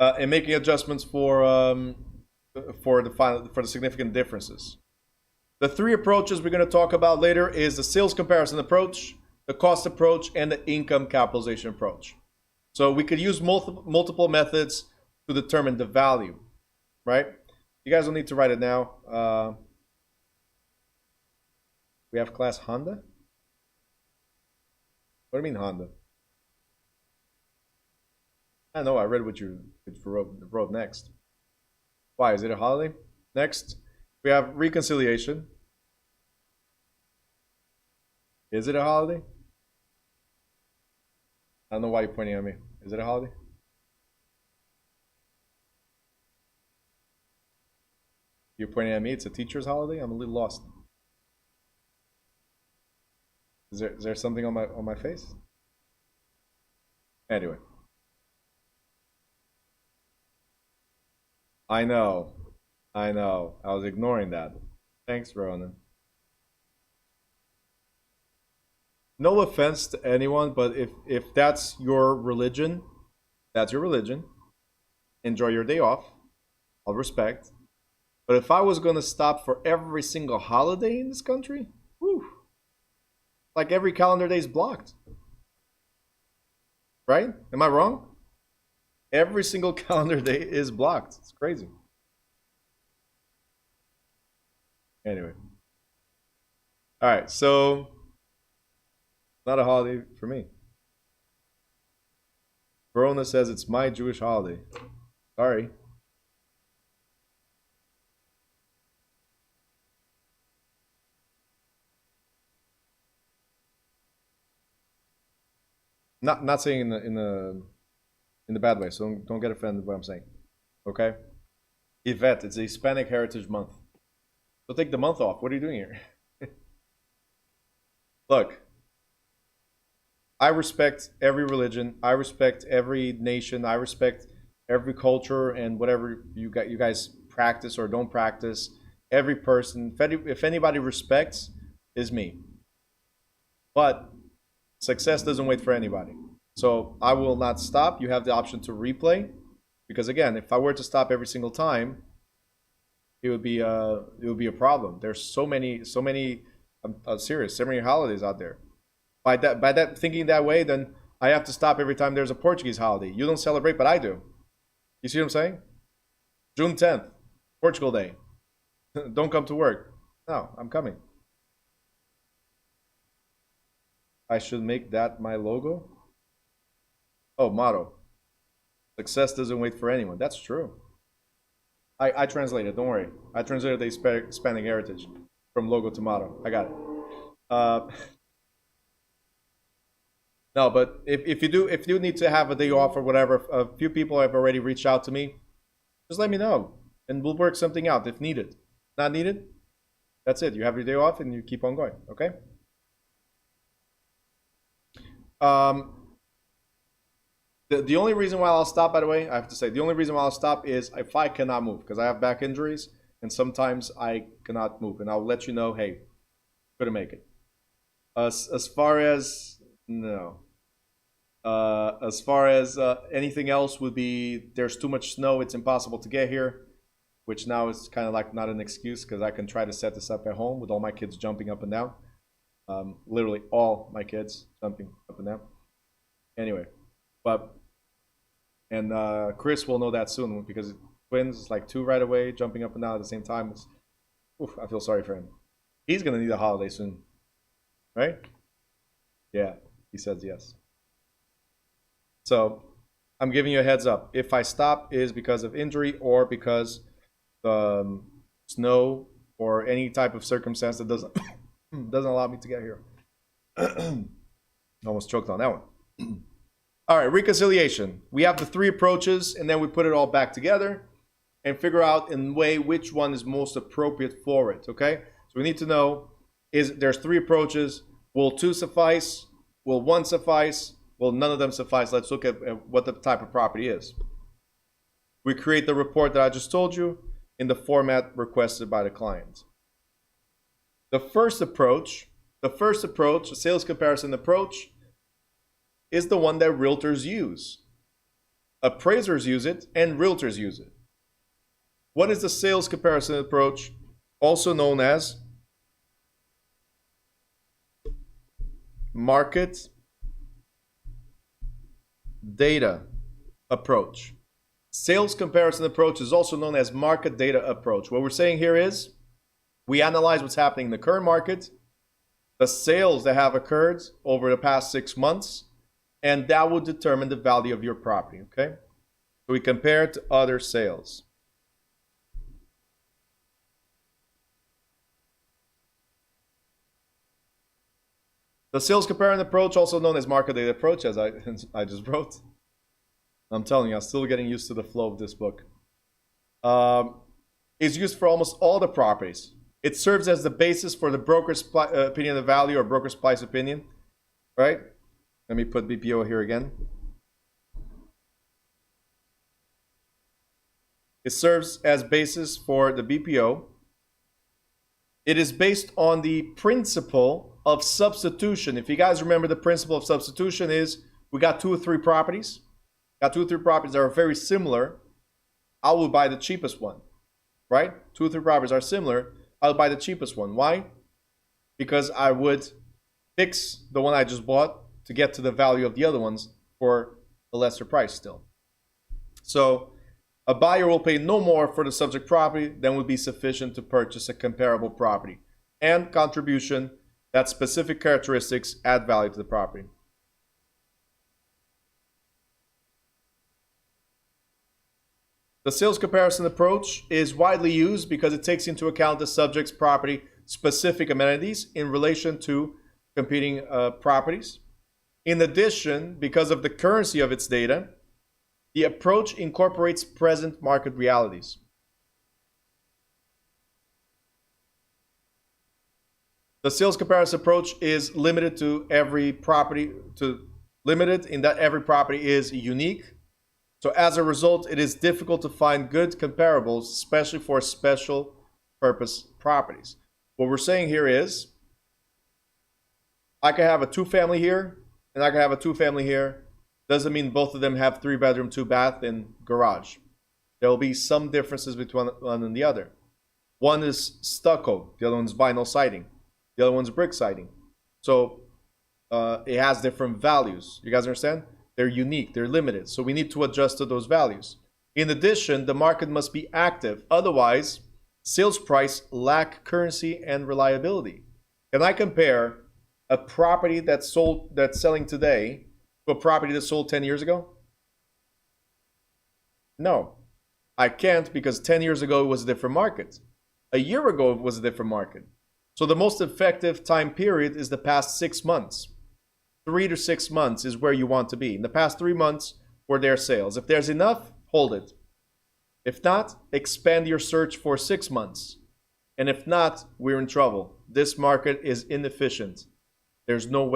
[SPEAKER 2] And making adjustments for the significant differences. The 3 approaches we're going to talk about later is the sales comparison approach, the cost approach, and the income capitalization approach. So we could use multiple methods to determine the value, right? You guys don't need to write it now. We have class Honda? What do you mean Honda? I know, I read what you wrote next. Why, is it a holiday? Next, we have reconciliation. Is it a holiday? I don't know why you're pointing at me. Is it a holiday? You're pointing at me, it's a teacher's holiday? I'm a little lost. Is there something on my face? Anyway. I know. I was ignoring that. Thanks, Ronan. No offense to anyone, but if that's your religion, that's your religion. Enjoy your day off. I'll respect. But if I was going to stop for every single holiday in this country, whew, Like every calendar day is blocked. Right? Am I wrong? Every single calendar day is blocked. It's crazy. Anyway. All right, so not a holiday for me. Verona says it's my Jewish holiday. Sorry. Not saying in the bad way, so don't get offended by what I'm saying. Okay? Yvette, it's a Hispanic Heritage Month. So take the month off. What are you doing here? Look, I respect every religion. I respect every nation. I respect every culture and whatever you guys practice or don't practice. Every person, if anybody respects, is me. But success doesn't wait for anybody. So I will not stop. You have the option to replay, because again, if I were to stop every single time, it would be a problem. There's so many. I'm serious. So many holidays out there. By that thinking that way, then I have to stop every time there's a Portuguese holiday. You don't celebrate, but I do. You see what I'm saying? June 10th, Portugal Day. Don't come to work. No, I'm coming. I should make that my logo. Oh, motto. Success doesn't wait for anyone. That's true. I translated, don't worry. I translated the Hispanic heritage from logo to motto. I got it. No, but if you need to have a day off or whatever, a few people have already reached out to me. Just let me know, and we'll work something out if needed. Not needed, that's it. You have your day off, and you keep on going. Okay. The only reason why I'll stop, by the way, I have to say, the only reason why I'll stop is if I cannot move, because I have back injuries, and sometimes I cannot move, and I'll let you know, hey, couldn't make it. As far as no. As far as anything else would be, there's too much snow, it's impossible to get here, which now is kind of like not an excuse, because I can try to set this up at home with all my kids jumping up and down. Literally all my kids jumping up and down. Anyway, and Chris will know that soon, because twins, it's like 2 right away, jumping up and down at the same time. I feel sorry for him. He's going to need a holiday soon, right? Yeah, he says yes. So I'm giving you a heads up. If I stop, is because of injury or because the snow or any type of circumstance that doesn't allow me to get here. Almost choked on that one. All right, reconciliation. We have the 3 approaches, and then we put it all back together and figure out in a way which one is most appropriate for it, okay? So we need to know, there's 3 approaches. Will 2 suffice? Will 1 suffice? Will none of them suffice? Let's look at what the type of property is. We create the report that I just told you in the format requested by the client. The first approach, the sales comparison approach, is the one that realtors use. Appraisers use it, and realtors use it. What is the sales comparison approach, also known as market data approach? Sales comparison approach is also known as market data approach. What we're saying here is we analyze what's happening in the current market, the sales that have occurred over the past 6 months, and that will determine the value of your property, okay? So we compare it to other sales. The sales comparison approach, also known as market data approach, as I just wrote. I'm telling you, I'm still getting used to the flow of this book. Is used for almost all the properties. It serves as the basis for the broker's opinion of value or broker's price opinion, right? Let me put BPO here again. It serves as basis for the BPO. It is based on the principle of substitution. If you guys remember, the principle of substitution is we got 2 or 3 properties. Got 2 or 3 properties that are very similar. I will buy the cheapest one, right? 2 or 3 properties are similar. I'll buy the cheapest one. Why? Because I would fix the one I just bought to get to the value of the other ones for a lesser price still. So a buyer will pay no more for the subject property than would be sufficient to purchase a comparable property. And contribution, that specific characteristics add value to the property. The sales comparison approach is widely used because it takes into account the subject's property specific amenities in relation to competing properties. In addition, because of the currency of its data, the approach incorporates present market realities. The sales comparison approach is limited to every property, limited in that every property is unique. So as a result, it is difficult to find good comparables, especially for special purpose properties. What we're saying here is, I can have a 2-family here, and I can have a 2-family here. Doesn't mean both of them have 3-bedroom, 2-bath, and garage. There will be some differences between one and the other. One is stucco, the other one's vinyl siding, the other one's brick siding. So it has different values. You guys understand? They're unique, they're limited, so we need to adjust to those values. In addition, the market must be active. Otherwise, sales price lack currency and reliability. Can I compare a property that's selling today to a property that sold 10 years ago? No, I can't, because 10 years ago it was a different market. A year ago it was a different market. So the most effective time period is the past 6 months. 3 to 6 months is where you want to be. In the past 3 months were their sales. If there's enough, hold it. If not, expand your search for 6 months. And if not, we're in trouble. This market is inefficient. There's no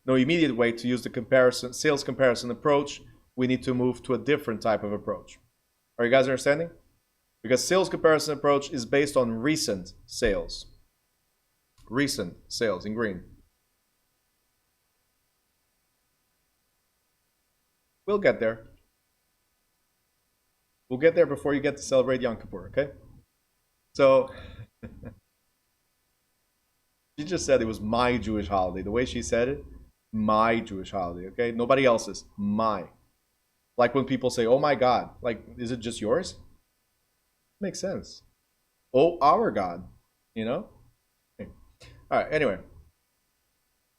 [SPEAKER 2] immediate way to use the sales comparison approach. We need to move to a different type of approach. Are you guys understanding? Because sales comparison approach is based on recent sales. Recent sales in green. We'll get there. We'll get there before you get to celebrate Yom Kippur, okay? So, she just said it was my Jewish holiday. The way she said it, my Jewish holiday, okay? Nobody else's, my. Like when people say, oh my God, like, is it just yours? Makes sense. Oh, our God, you know? Okay. All right, anyway.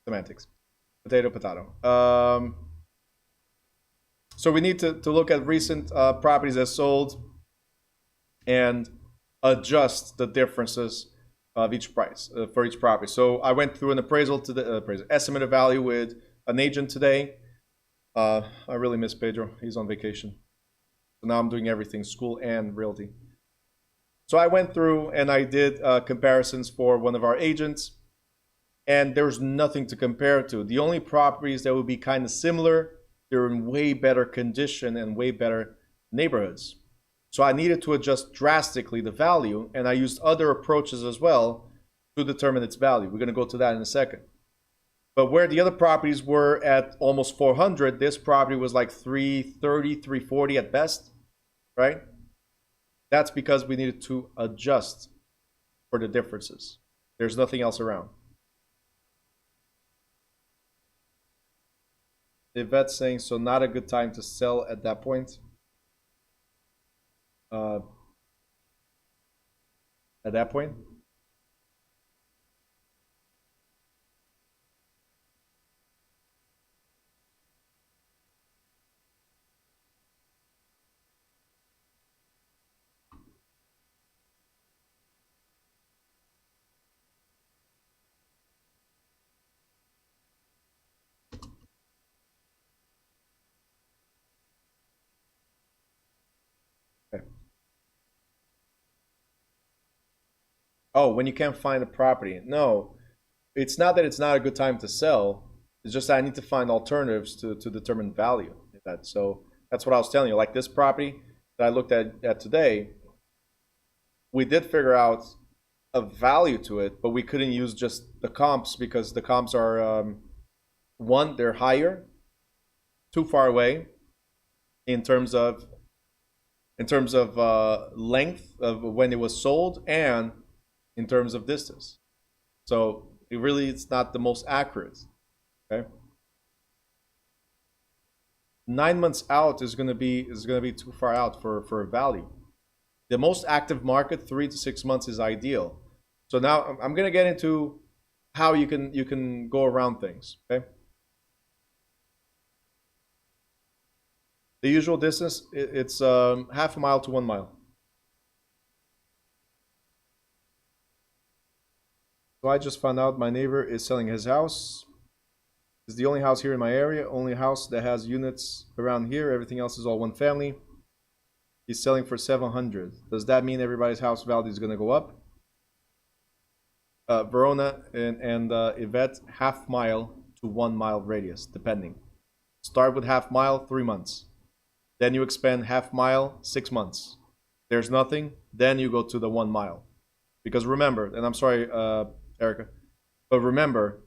[SPEAKER 2] Semantics. Potato, potato. So we need to look at recent properties that sold and adjust the differences of each price for each property. So I went through an appraisal to the estimated value with an agent today. I really miss Pedro. He's on vacation. So now I'm doing everything, school and realty. So I went through and I did comparisons for one of our agents, and there's nothing to compare to. The only properties that would be kind of similar, they're in way better condition and way better neighborhoods. So I needed to adjust drastically the value, and I used other approaches as well to determine its value. We're going to go to that in a second. But where the other properties were at almost 400, this property was like 330, 340 at best, right? That's because we needed to adjust for the differences. There's nothing else around. Yvette's saying, so not a good time to sell at that point. At that point? Oh, when you can't find a property. No, it's not that it's not a good time to sell. It's just that I need to find alternatives to determine value. So that's what I was telling you. Like this property that I looked at today, we did figure out a value to it, but we couldn't use just the comps because the comps are, one, they're higher, too far away in terms of length of when it was sold, and in terms of distance. So It's not the most accurate. Okay. 9 months out is going to be too far out for a value. The most active market, 3 to 6 months, is ideal. So now I'm going to get into how you can go around things. Okay. The usual distance, it's half a mile to 1 mile. So I just found out my neighbor is selling his house. It's the only house here in my area, only house that has units around here. Everything else is all one family. He's selling for 700. Does that mean everybody's house value is going to go up? Verona and Yvette, half mile to 1 mile radius, depending. Start with half mile, 3 months. Then you expand half mile, 6 months. There's nothing, then you go to the 1 mile. Because remember, and I'm sorry, Erica, but remember,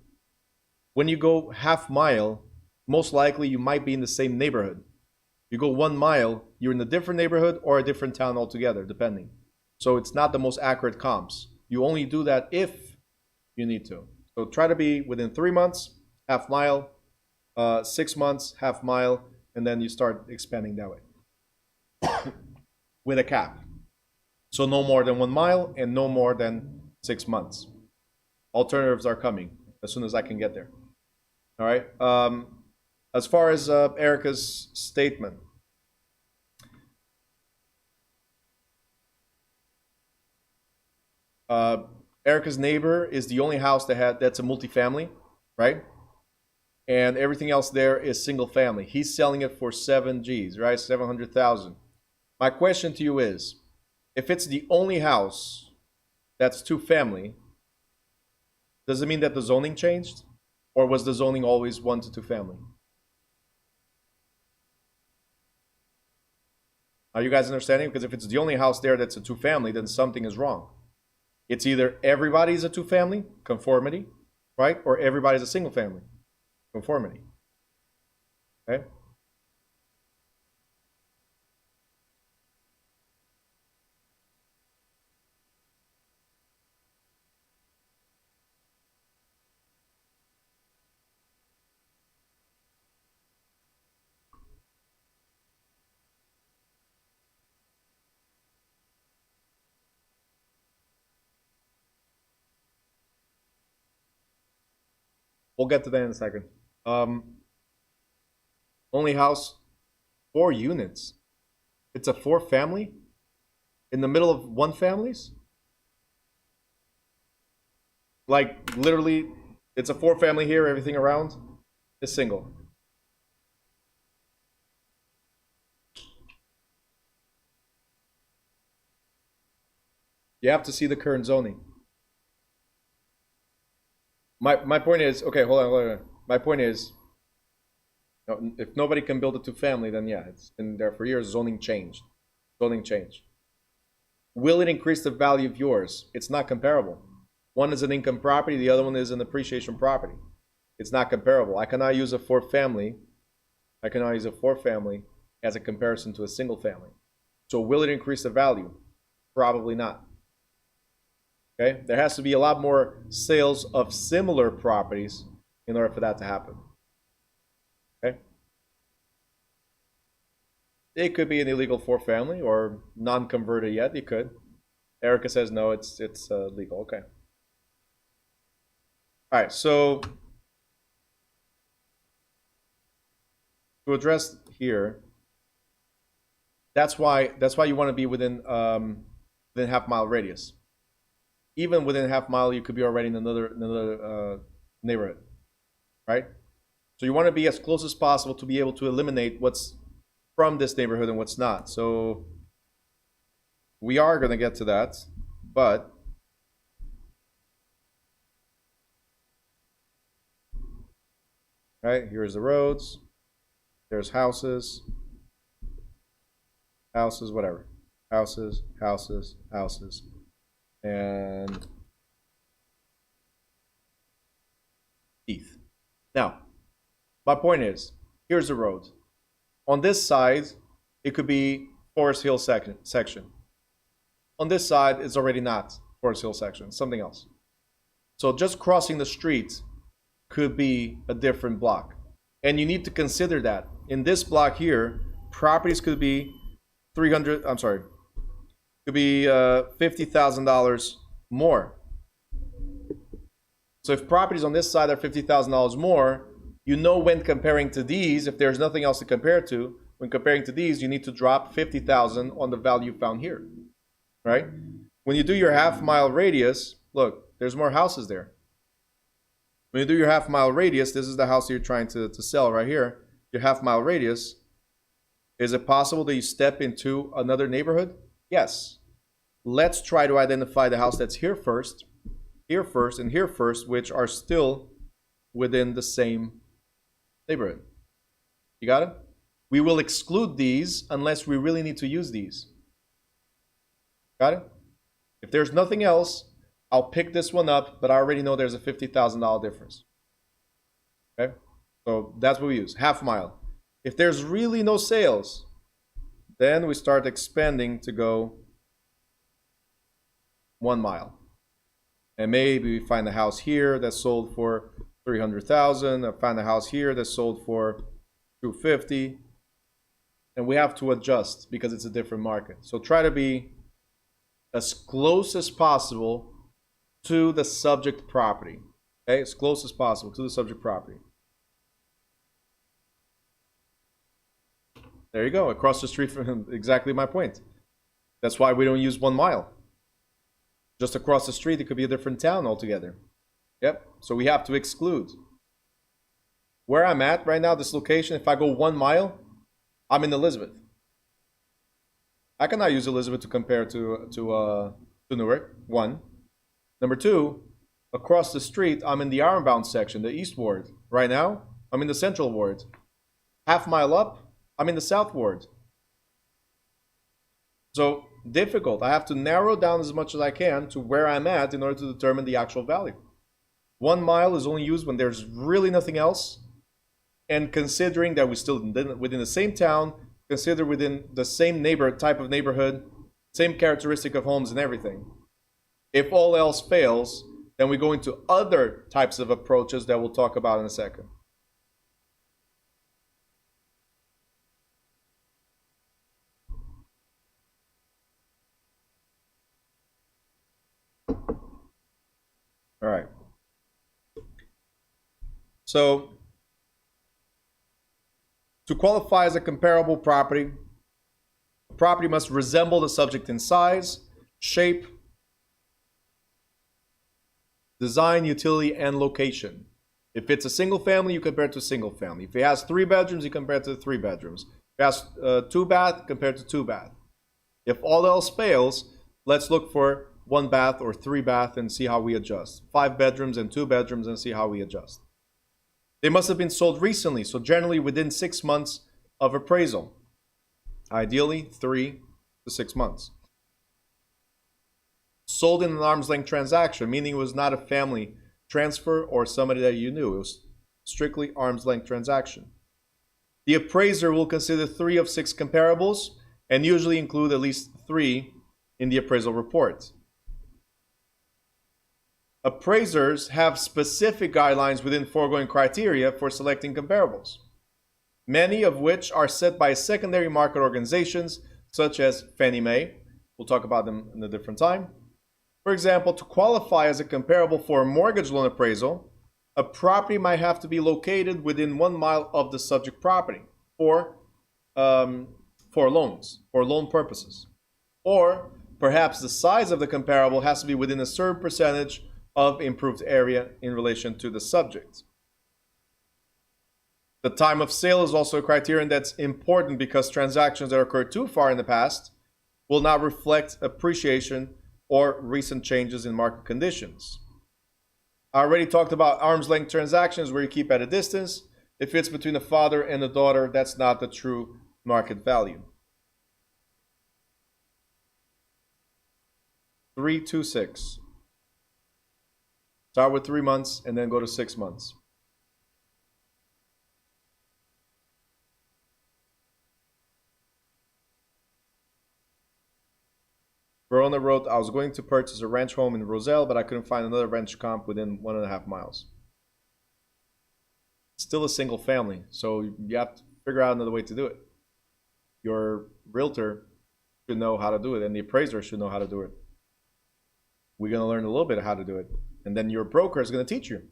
[SPEAKER 2] when you go half mile, most likely you might be in the same neighborhood. You go 1 mile, you're in a different neighborhood or a different town altogether, depending. So it's not the most accurate comps. You only do that if you need to. So try to be within 3 months, half mile, 6 months, half mile, and then you start expanding that way with a cap. So no more than 1 mile and no more than 6 months. Alternatives are coming as soon as I can get there. All right. As far as Erica's statement, Erica's neighbor is the only house that's a multifamily, right? And everything else there is single family. He's selling it for 7 G's, right? 700,000. My question to you is, if it's the only house that's 2 family, does it mean that the zoning changed? Or was the zoning always 1 to 2 family? Are you guys understanding? Because if it's the only house there that's a 2 family, then something is wrong. It's either everybody's a 2 family, conformity, right? Or everybody's a single family, conformity. Okay? We'll get to that in a second. Only house, 4 units. It's a 4 family in the middle of 1 families? Like literally, it's a 4 family here, everything around is single. You have to see the current zoning. My point is, okay, hold on. My point is, if nobody can build a 2 family, then yeah, it's been there for years. Zoning changed. Zoning changed. Will it increase the value of yours? It's not comparable. One is an income property, the other one is an appreciation property. It's not comparable. I cannot use a 4 family. I cannot use a 4 family as a comparison to a single family. So will it increase the value? Probably not. Okay, there has to be a lot more sales of similar properties in order for that to happen. Okay, it could be an illegal 4 family or non-converted yet. It could. Erica says no, it's legal. Okay. All right. So to address here, that's why you want to be within half mile radius. Even within half mile, you could be already in another neighborhood, right? So you want to be as close as possible to be able to eliminate what's from this neighborhood and what's not. So we are going to get to that, but right, here's the roads, there's houses, whatever, houses, and teeth. Now, my point is, here's the road. On this side, it could be Forest Hill section. On this side, it's already not Forest Hill section, something else. So just crossing the street could be a different block. And you need to consider that. In this block here, properties could be $50,000 more. So if properties on this side are $50,000 more, you know when comparing to these, if there's nothing else to compare to, when comparing to these, you need to drop 50,000 on the value found here, right? When you do your half-mile radius, look, there's more houses there. When you do your half-mile radius, this is the house you're trying to sell right here, your half-mile radius. Is it possible that you step into another neighborhood? Yes. Let's try to identify the house that's here first, and here first, which are still within the same neighborhood. You got it? We will exclude these unless we really need to use these. Got it? If there's nothing else, I'll pick this one up, but I already know there's a $50,000 difference. Okay? So that's what we use, half mile. If there's really no sales, then we start expanding to go 1 mile. And maybe we find a house here that's sold for $300,000. I find a house here that's sold for $250,000. And we have to adjust because it's a different market. So try to be as close as possible to the subject property. Okay, as close as possible to the subject property. There you go, across the street from him, exactly my point. That's why we don't use 1 mile. Just across the street, it could be a different town altogether. Yep, so we have to exclude. Where I'm at right now, this location, if I go 1 mile, I'm in Elizabeth. I cannot use Elizabeth to compare to Newark, 1. Number 2, across the street, I'm in the Ironbound section, the East Ward. Right now, I'm in the Central Ward. Half mile up, I'm in the South Ward. So, difficult. I have to narrow down as much as I can to where I'm at in order to determine the actual value. 1 mile is only used when there's really nothing else, and considering that we're still within the same town, consider within the same type of neighborhood, same characteristic of homes and everything. If all else fails, then we go into other types of approaches that we'll talk about in a second. All right. So, to qualify as a comparable property, a property must resemble the subject in size, shape, design, utility, and location. If it's a single family, you compare it to a single family. If it has 3 bedrooms, you compare it to 3 bedrooms. If it has 2 bath, compare it to 2 bath. If all else fails, let's look for 1 bath or 3 bath and see how we adjust. 5 bedrooms and 2 bedrooms and see how we adjust. They must have been sold recently, so generally within 6 months of appraisal. Ideally, 3 to 6 months. Sold in an arm's length transaction, meaning it was not a family transfer or somebody that you knew. It was strictly arm's length transaction. The appraiser will consider 3 of 6 comparables and usually include at least 3 in the appraisal report. Appraisers have specific guidelines within foregoing criteria for selecting comparables, many of which are set by secondary market organizations such as Fannie Mae. We'll talk about them in a different time. For example, to qualify as a comparable for a mortgage loan appraisal, a property might have to be located within 1 mile of the subject property for loans, for loan purposes. Or perhaps the size of the comparable has to be within a certain percentage of improved area in relation to the subject. The time of sale is also a criterion that's important because transactions that occurred too far in the past will not reflect appreciation or recent changes in market conditions. I already talked about arm's length transactions where you keep at a distance. If it's between a father and a daughter, that's not the true market value. 326. Start with 3 months and then go to 6 months. Verona wrote, I was going to purchase a ranch home in Roselle, but I couldn't find another ranch comp within 1.5 miles. It's still a single family, so you have to figure out another way to do it. Your realtor should know how to do it, and the appraiser should know how to do it. We're going to learn a little bit of how to do it, and then your broker is going to teach you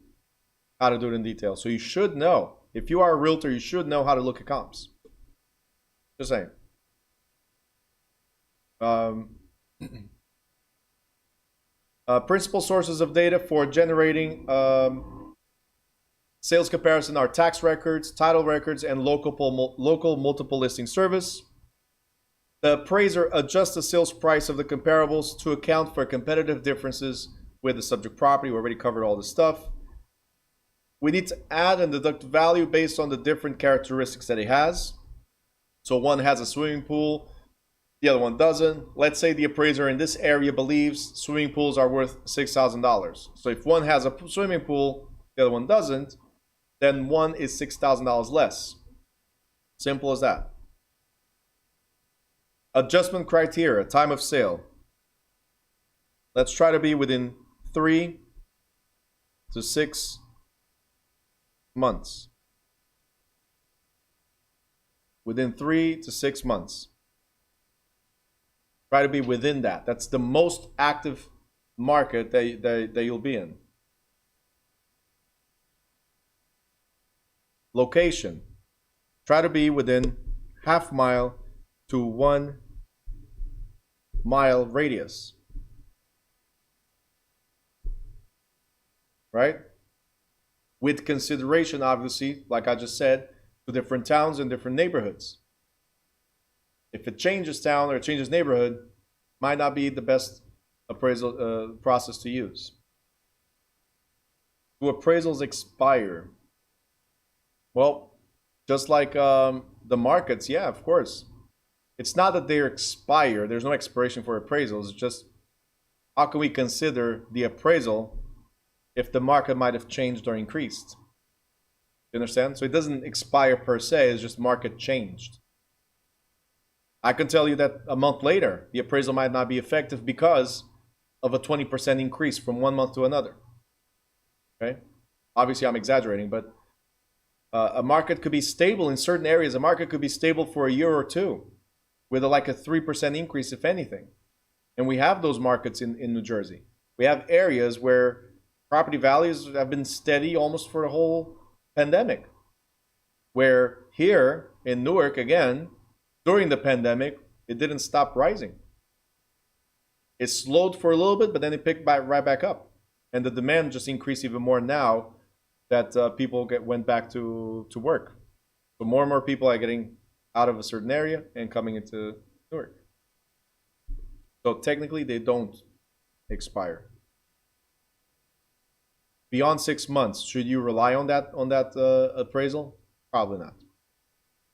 [SPEAKER 2] how to do it in detail. So you should know. If you are a realtor, you should know how to look at comps. Just saying. Principal sources of data for generating sales comparison are tax records, title records, and local multiple listing service. The appraiser adjusts the sales price of the comparables to account for competitive differences with the subject property. We already covered all this stuff. We need to add and deduct value based on the different characteristics that it has. So one has a swimming pool, the other one doesn't. Let's say the appraiser in this area believes swimming pools are worth $6,000. So if one has a swimming pool, the other one doesn't, then one is $6,000 less. Simple as that. Adjustment criteria, time of sale. Let's try to be within 3 to 6 months. Within 3 to 6 months. Try to be within that. That's the most active market that you'll be in. Location. Try to be within half mile to 1 mile radius. Right? With consideration, obviously, like I just said, to different towns and different neighborhoods. If it changes town or it changes neighborhood, might not be the best appraisal process to use. Do appraisals expire? Well, just like the markets, yeah, of course. It's not that they expire. There's no expiration for appraisals. It's just how can we consider the appraisal if the market might have changed or increased? You understand? So it doesn't expire per se. It's just market changed. I can tell you that a month later, the appraisal might not be effective because of a 20% increase from 1 month to another. Okay? Obviously, I'm exaggerating, but a market could be stable in certain areas. A market could be stable for a year or two with like a 3% increase, if anything. And we have those markets in New Jersey. We have areas where property values have been steady almost for the whole pandemic. Where here in Newark, again, during the pandemic, it didn't stop rising. It slowed for a little bit, but then it picked right back up. And the demand just increased even more now that people went back to work. So more and more people are getting out of a certain area and coming into Newark. So technically, they don't expire. Beyond 6 months, should you rely on that appraisal? Probably not.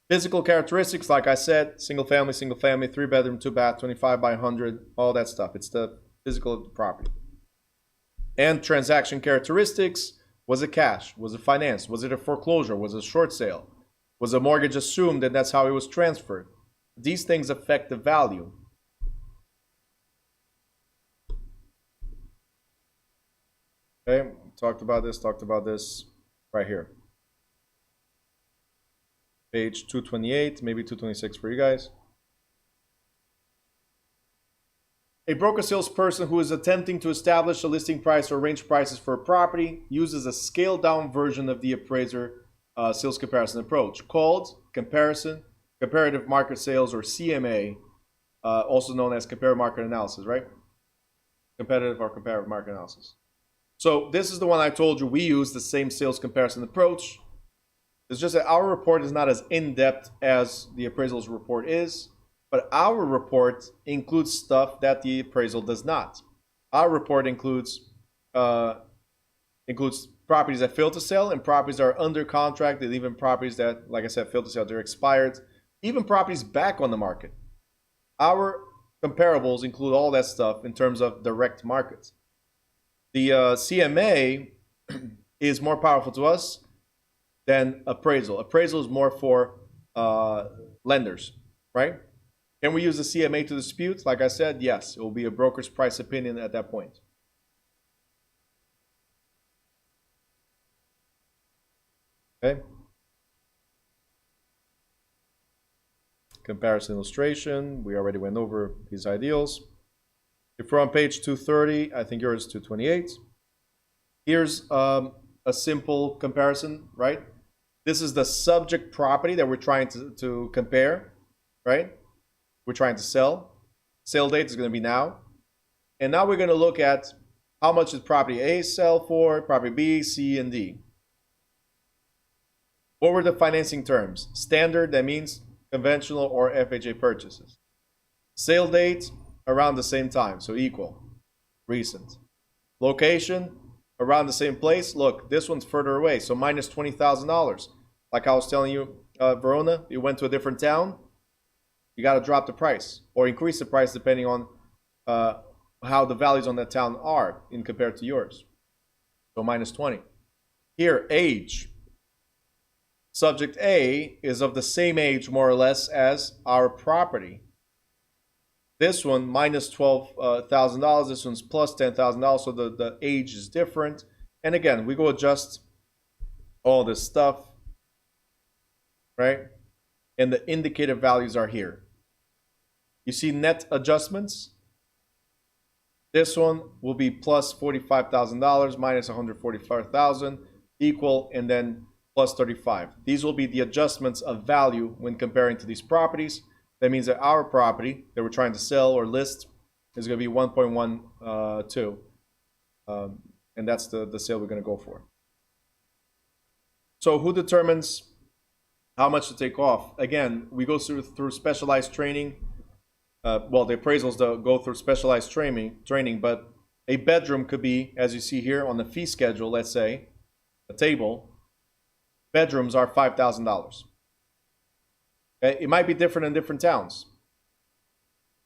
[SPEAKER 2] Physical characteristics, like I said, single family, 3 bedroom, 2 bath, 25 by 100, all that stuff. It's the physical of the property. And transaction characteristics, was it cash? Was it financed? Was it a foreclosure? Was it a short sale? Was a mortgage assumed and that's how it was transferred? These things affect the value. Okay, talked about this right here. Page 228, maybe 226 for you guys. A broker salesperson who is attempting to establish a listing price or range prices for a property uses a scaled down version of the appraiser sales comparison approach called comparative market sales, or CMA, also known as comparative market analysis, right? Comparative market analysis. So this is the one I told you we use the same sales comparison approach. It's just that our report is not as in-depth as the appraisal's report is, but our report includes stuff that the appraisal does not. Our report includes properties that fail to sell and properties that are under contract, and even properties that, like I said, fail to sell, they're expired, even properties back on the market. Our comparables include all that stuff in terms of direct markets. The CMA is more powerful to us than appraisal. Appraisal is more for lenders, right? Can we use the CMA to dispute? Like I said, yes, it will be a broker's price opinion at that point. Okay. Comparison illustration, we already went over these ideals. If we're on page 230, I think yours is 228. Here's a simple comparison, right? This is the subject property that we're trying to compare, right? We're trying to sell. Sale date is going to be now. And now we're going to look at how much did property A sell for, property B, C, and D. What were the financing terms? Standard, that means conventional or FHA purchases. Sale date, around the same time, so equal, recent. Location, around the same place. Look, this one's further away, so minus $20,000. Like I was telling you, Verona, you went to a different town, you got to drop the price or increase the price depending on how the values on that town are in compared to yours. So minus 20. Here, age. Subject A is of the same age, more or less, as our property. This one, minus $12,000. This one's plus $10,000. So the age is different. And again, we go adjust all this stuff, right? And the indicator values are here. You see net adjustments. This one will be plus $45,000 minus $145,000 equal, and then plus 35. These will be the adjustments of value when comparing to these properties. That means that our property that we're trying to sell or list is going to be 1.12, and that's the sale we're going to go for. So who determines how much to take off? Again, we go through specialized training. Well, the appraisals go through specialized training, but a bedroom could be, as you see here on the fee schedule, let's say, a table. Bedrooms are $5,000. Okay? It might be different in different towns,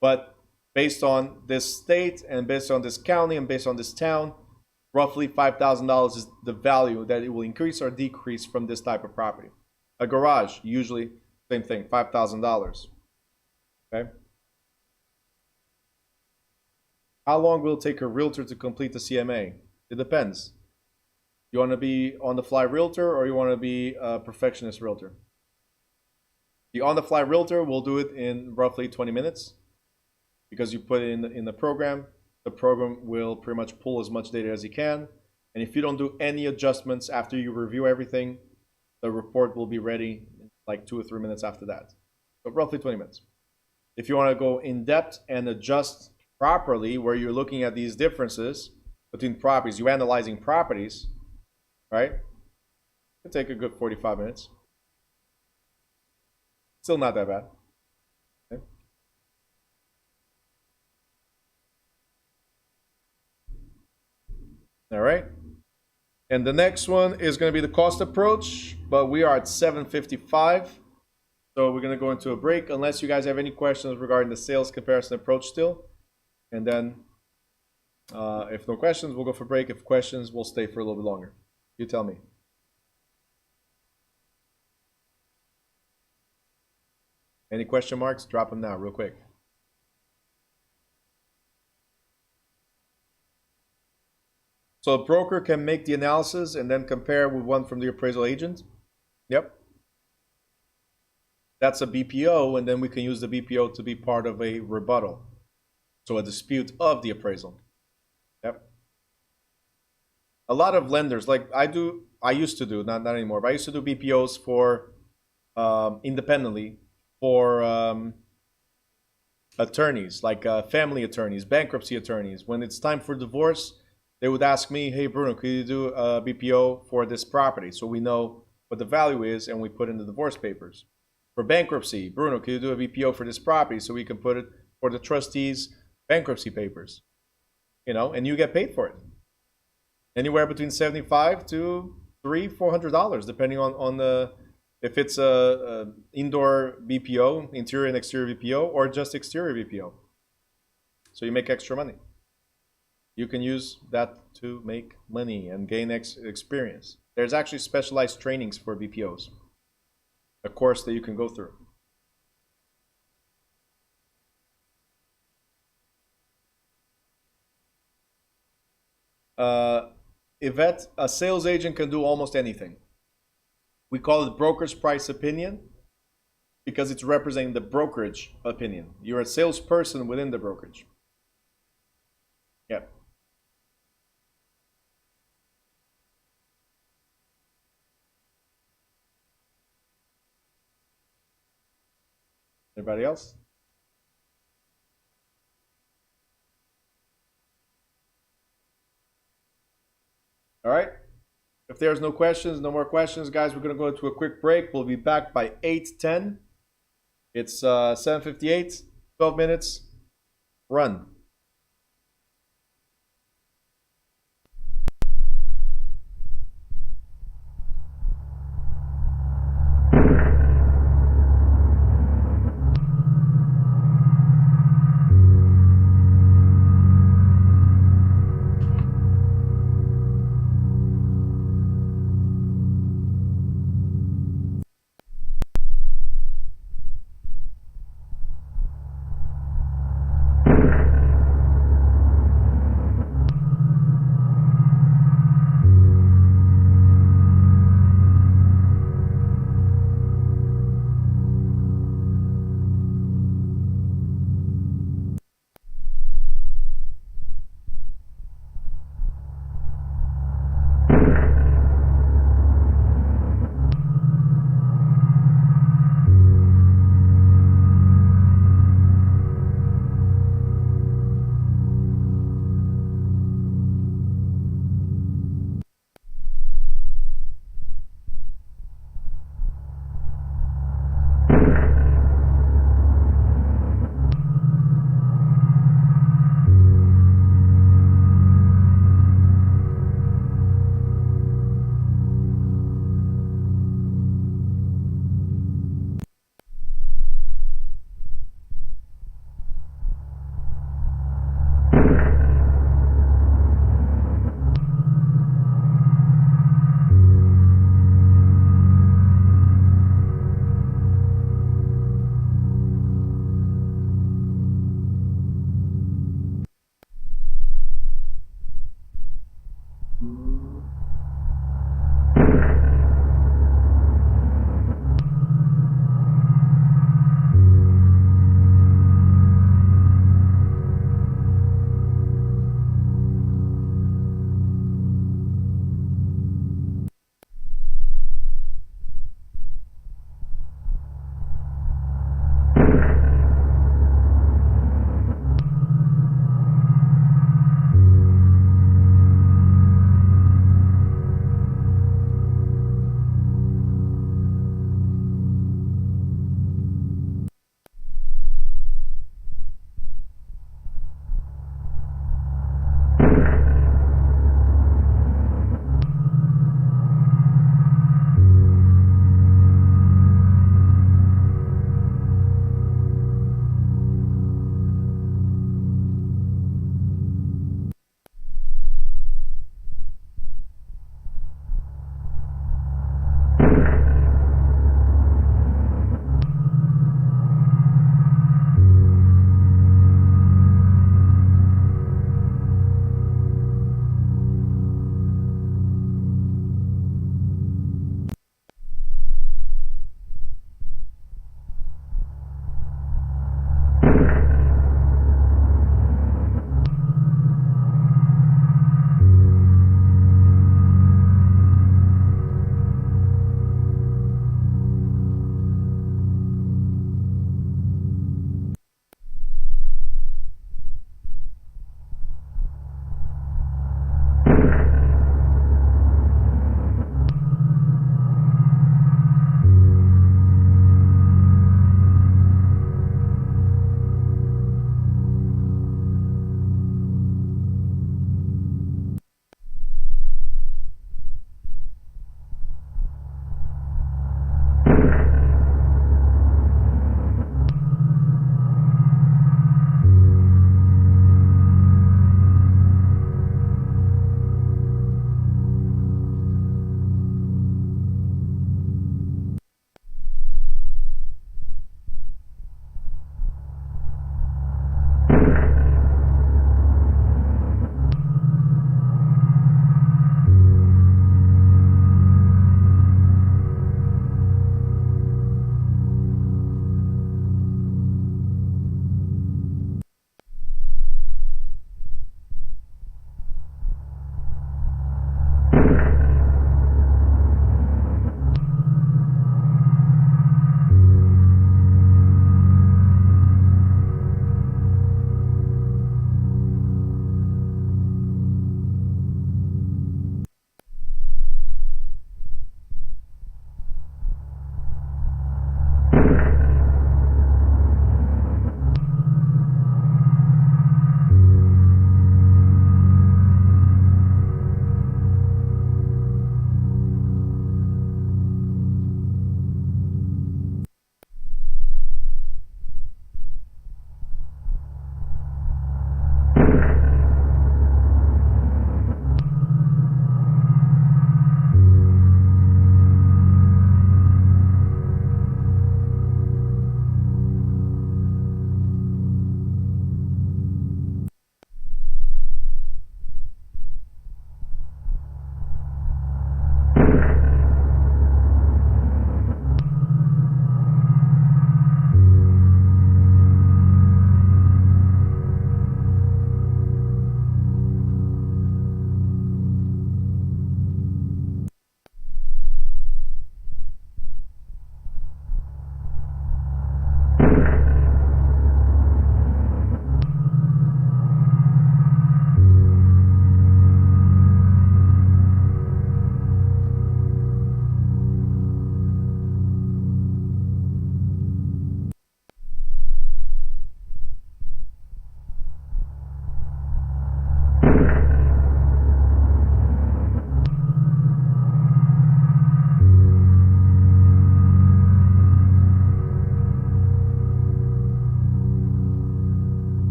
[SPEAKER 2] but based on this state and based on this county and based on this town, roughly $5,000 is the value that it will increase or decrease from this type of property. A garage, usually same thing, $5,000. Okay? How long will it take a realtor to complete the CMA? It depends. You want to be on-the-fly realtor or you want to be a perfectionist realtor? The on-the-fly realtor will do it in roughly 20 minutes because you put it in the program. The program will pretty much pull as much data as you can. And if you don't do any adjustments after you review everything, the report will be ready in like 2 or 3 minutes after that. So roughly 20 minutes. If you want to go in depth and adjust properly, where you're looking at these differences between properties, you're analyzing properties, right? It'll take a good 45 minutes. Still not that bad. Okay. All right. And the next one is going to be the cost approach, but we are at 7:55. So we're going to go into a break unless you guys have any questions regarding the sales comparison approach still. And then if no questions, we'll go for break. If questions, we'll stay for a little bit longer. You tell me. Any question marks? Drop them now real quick. So a broker can make the analysis and then compare with one from the appraisal agent. Yep. That's a BPO, and then we can use the BPO to be part of a rebuttal. So a dispute of the appraisal. Yep. A lot of lenders, like I used to do, not anymore, but I used to do BPOs for independently for attorneys, like family attorneys, bankruptcy attorneys. When it's time for divorce, they would ask me, hey, Bruno, could you do a BPO for this property? So we know what the value is and we put in the divorce papers. For bankruptcy, Bruno, could you do a BPO for this property so we can put it for the trustees' bankruptcy papers? You know, and you get paid for it. Anywhere between $75 to $400, depending on the, if it's a indoor BPO, interior and exterior BPO, or just exterior BPO. So you make extra money. You can use that to make money and gain experience. There's actually specialized trainings for BPOs, a course that you can go through. Yvette, a sales agent can do almost anything. We call it broker's price opinion because it's representing the brokerage opinion. You're a salesperson within the brokerage. Yeah. Anybody else? All right. If there's no questions, no more questions, guys, we're going to go to a quick break. We'll be back by 8:10. It's 7:58, 12 minutes. Run.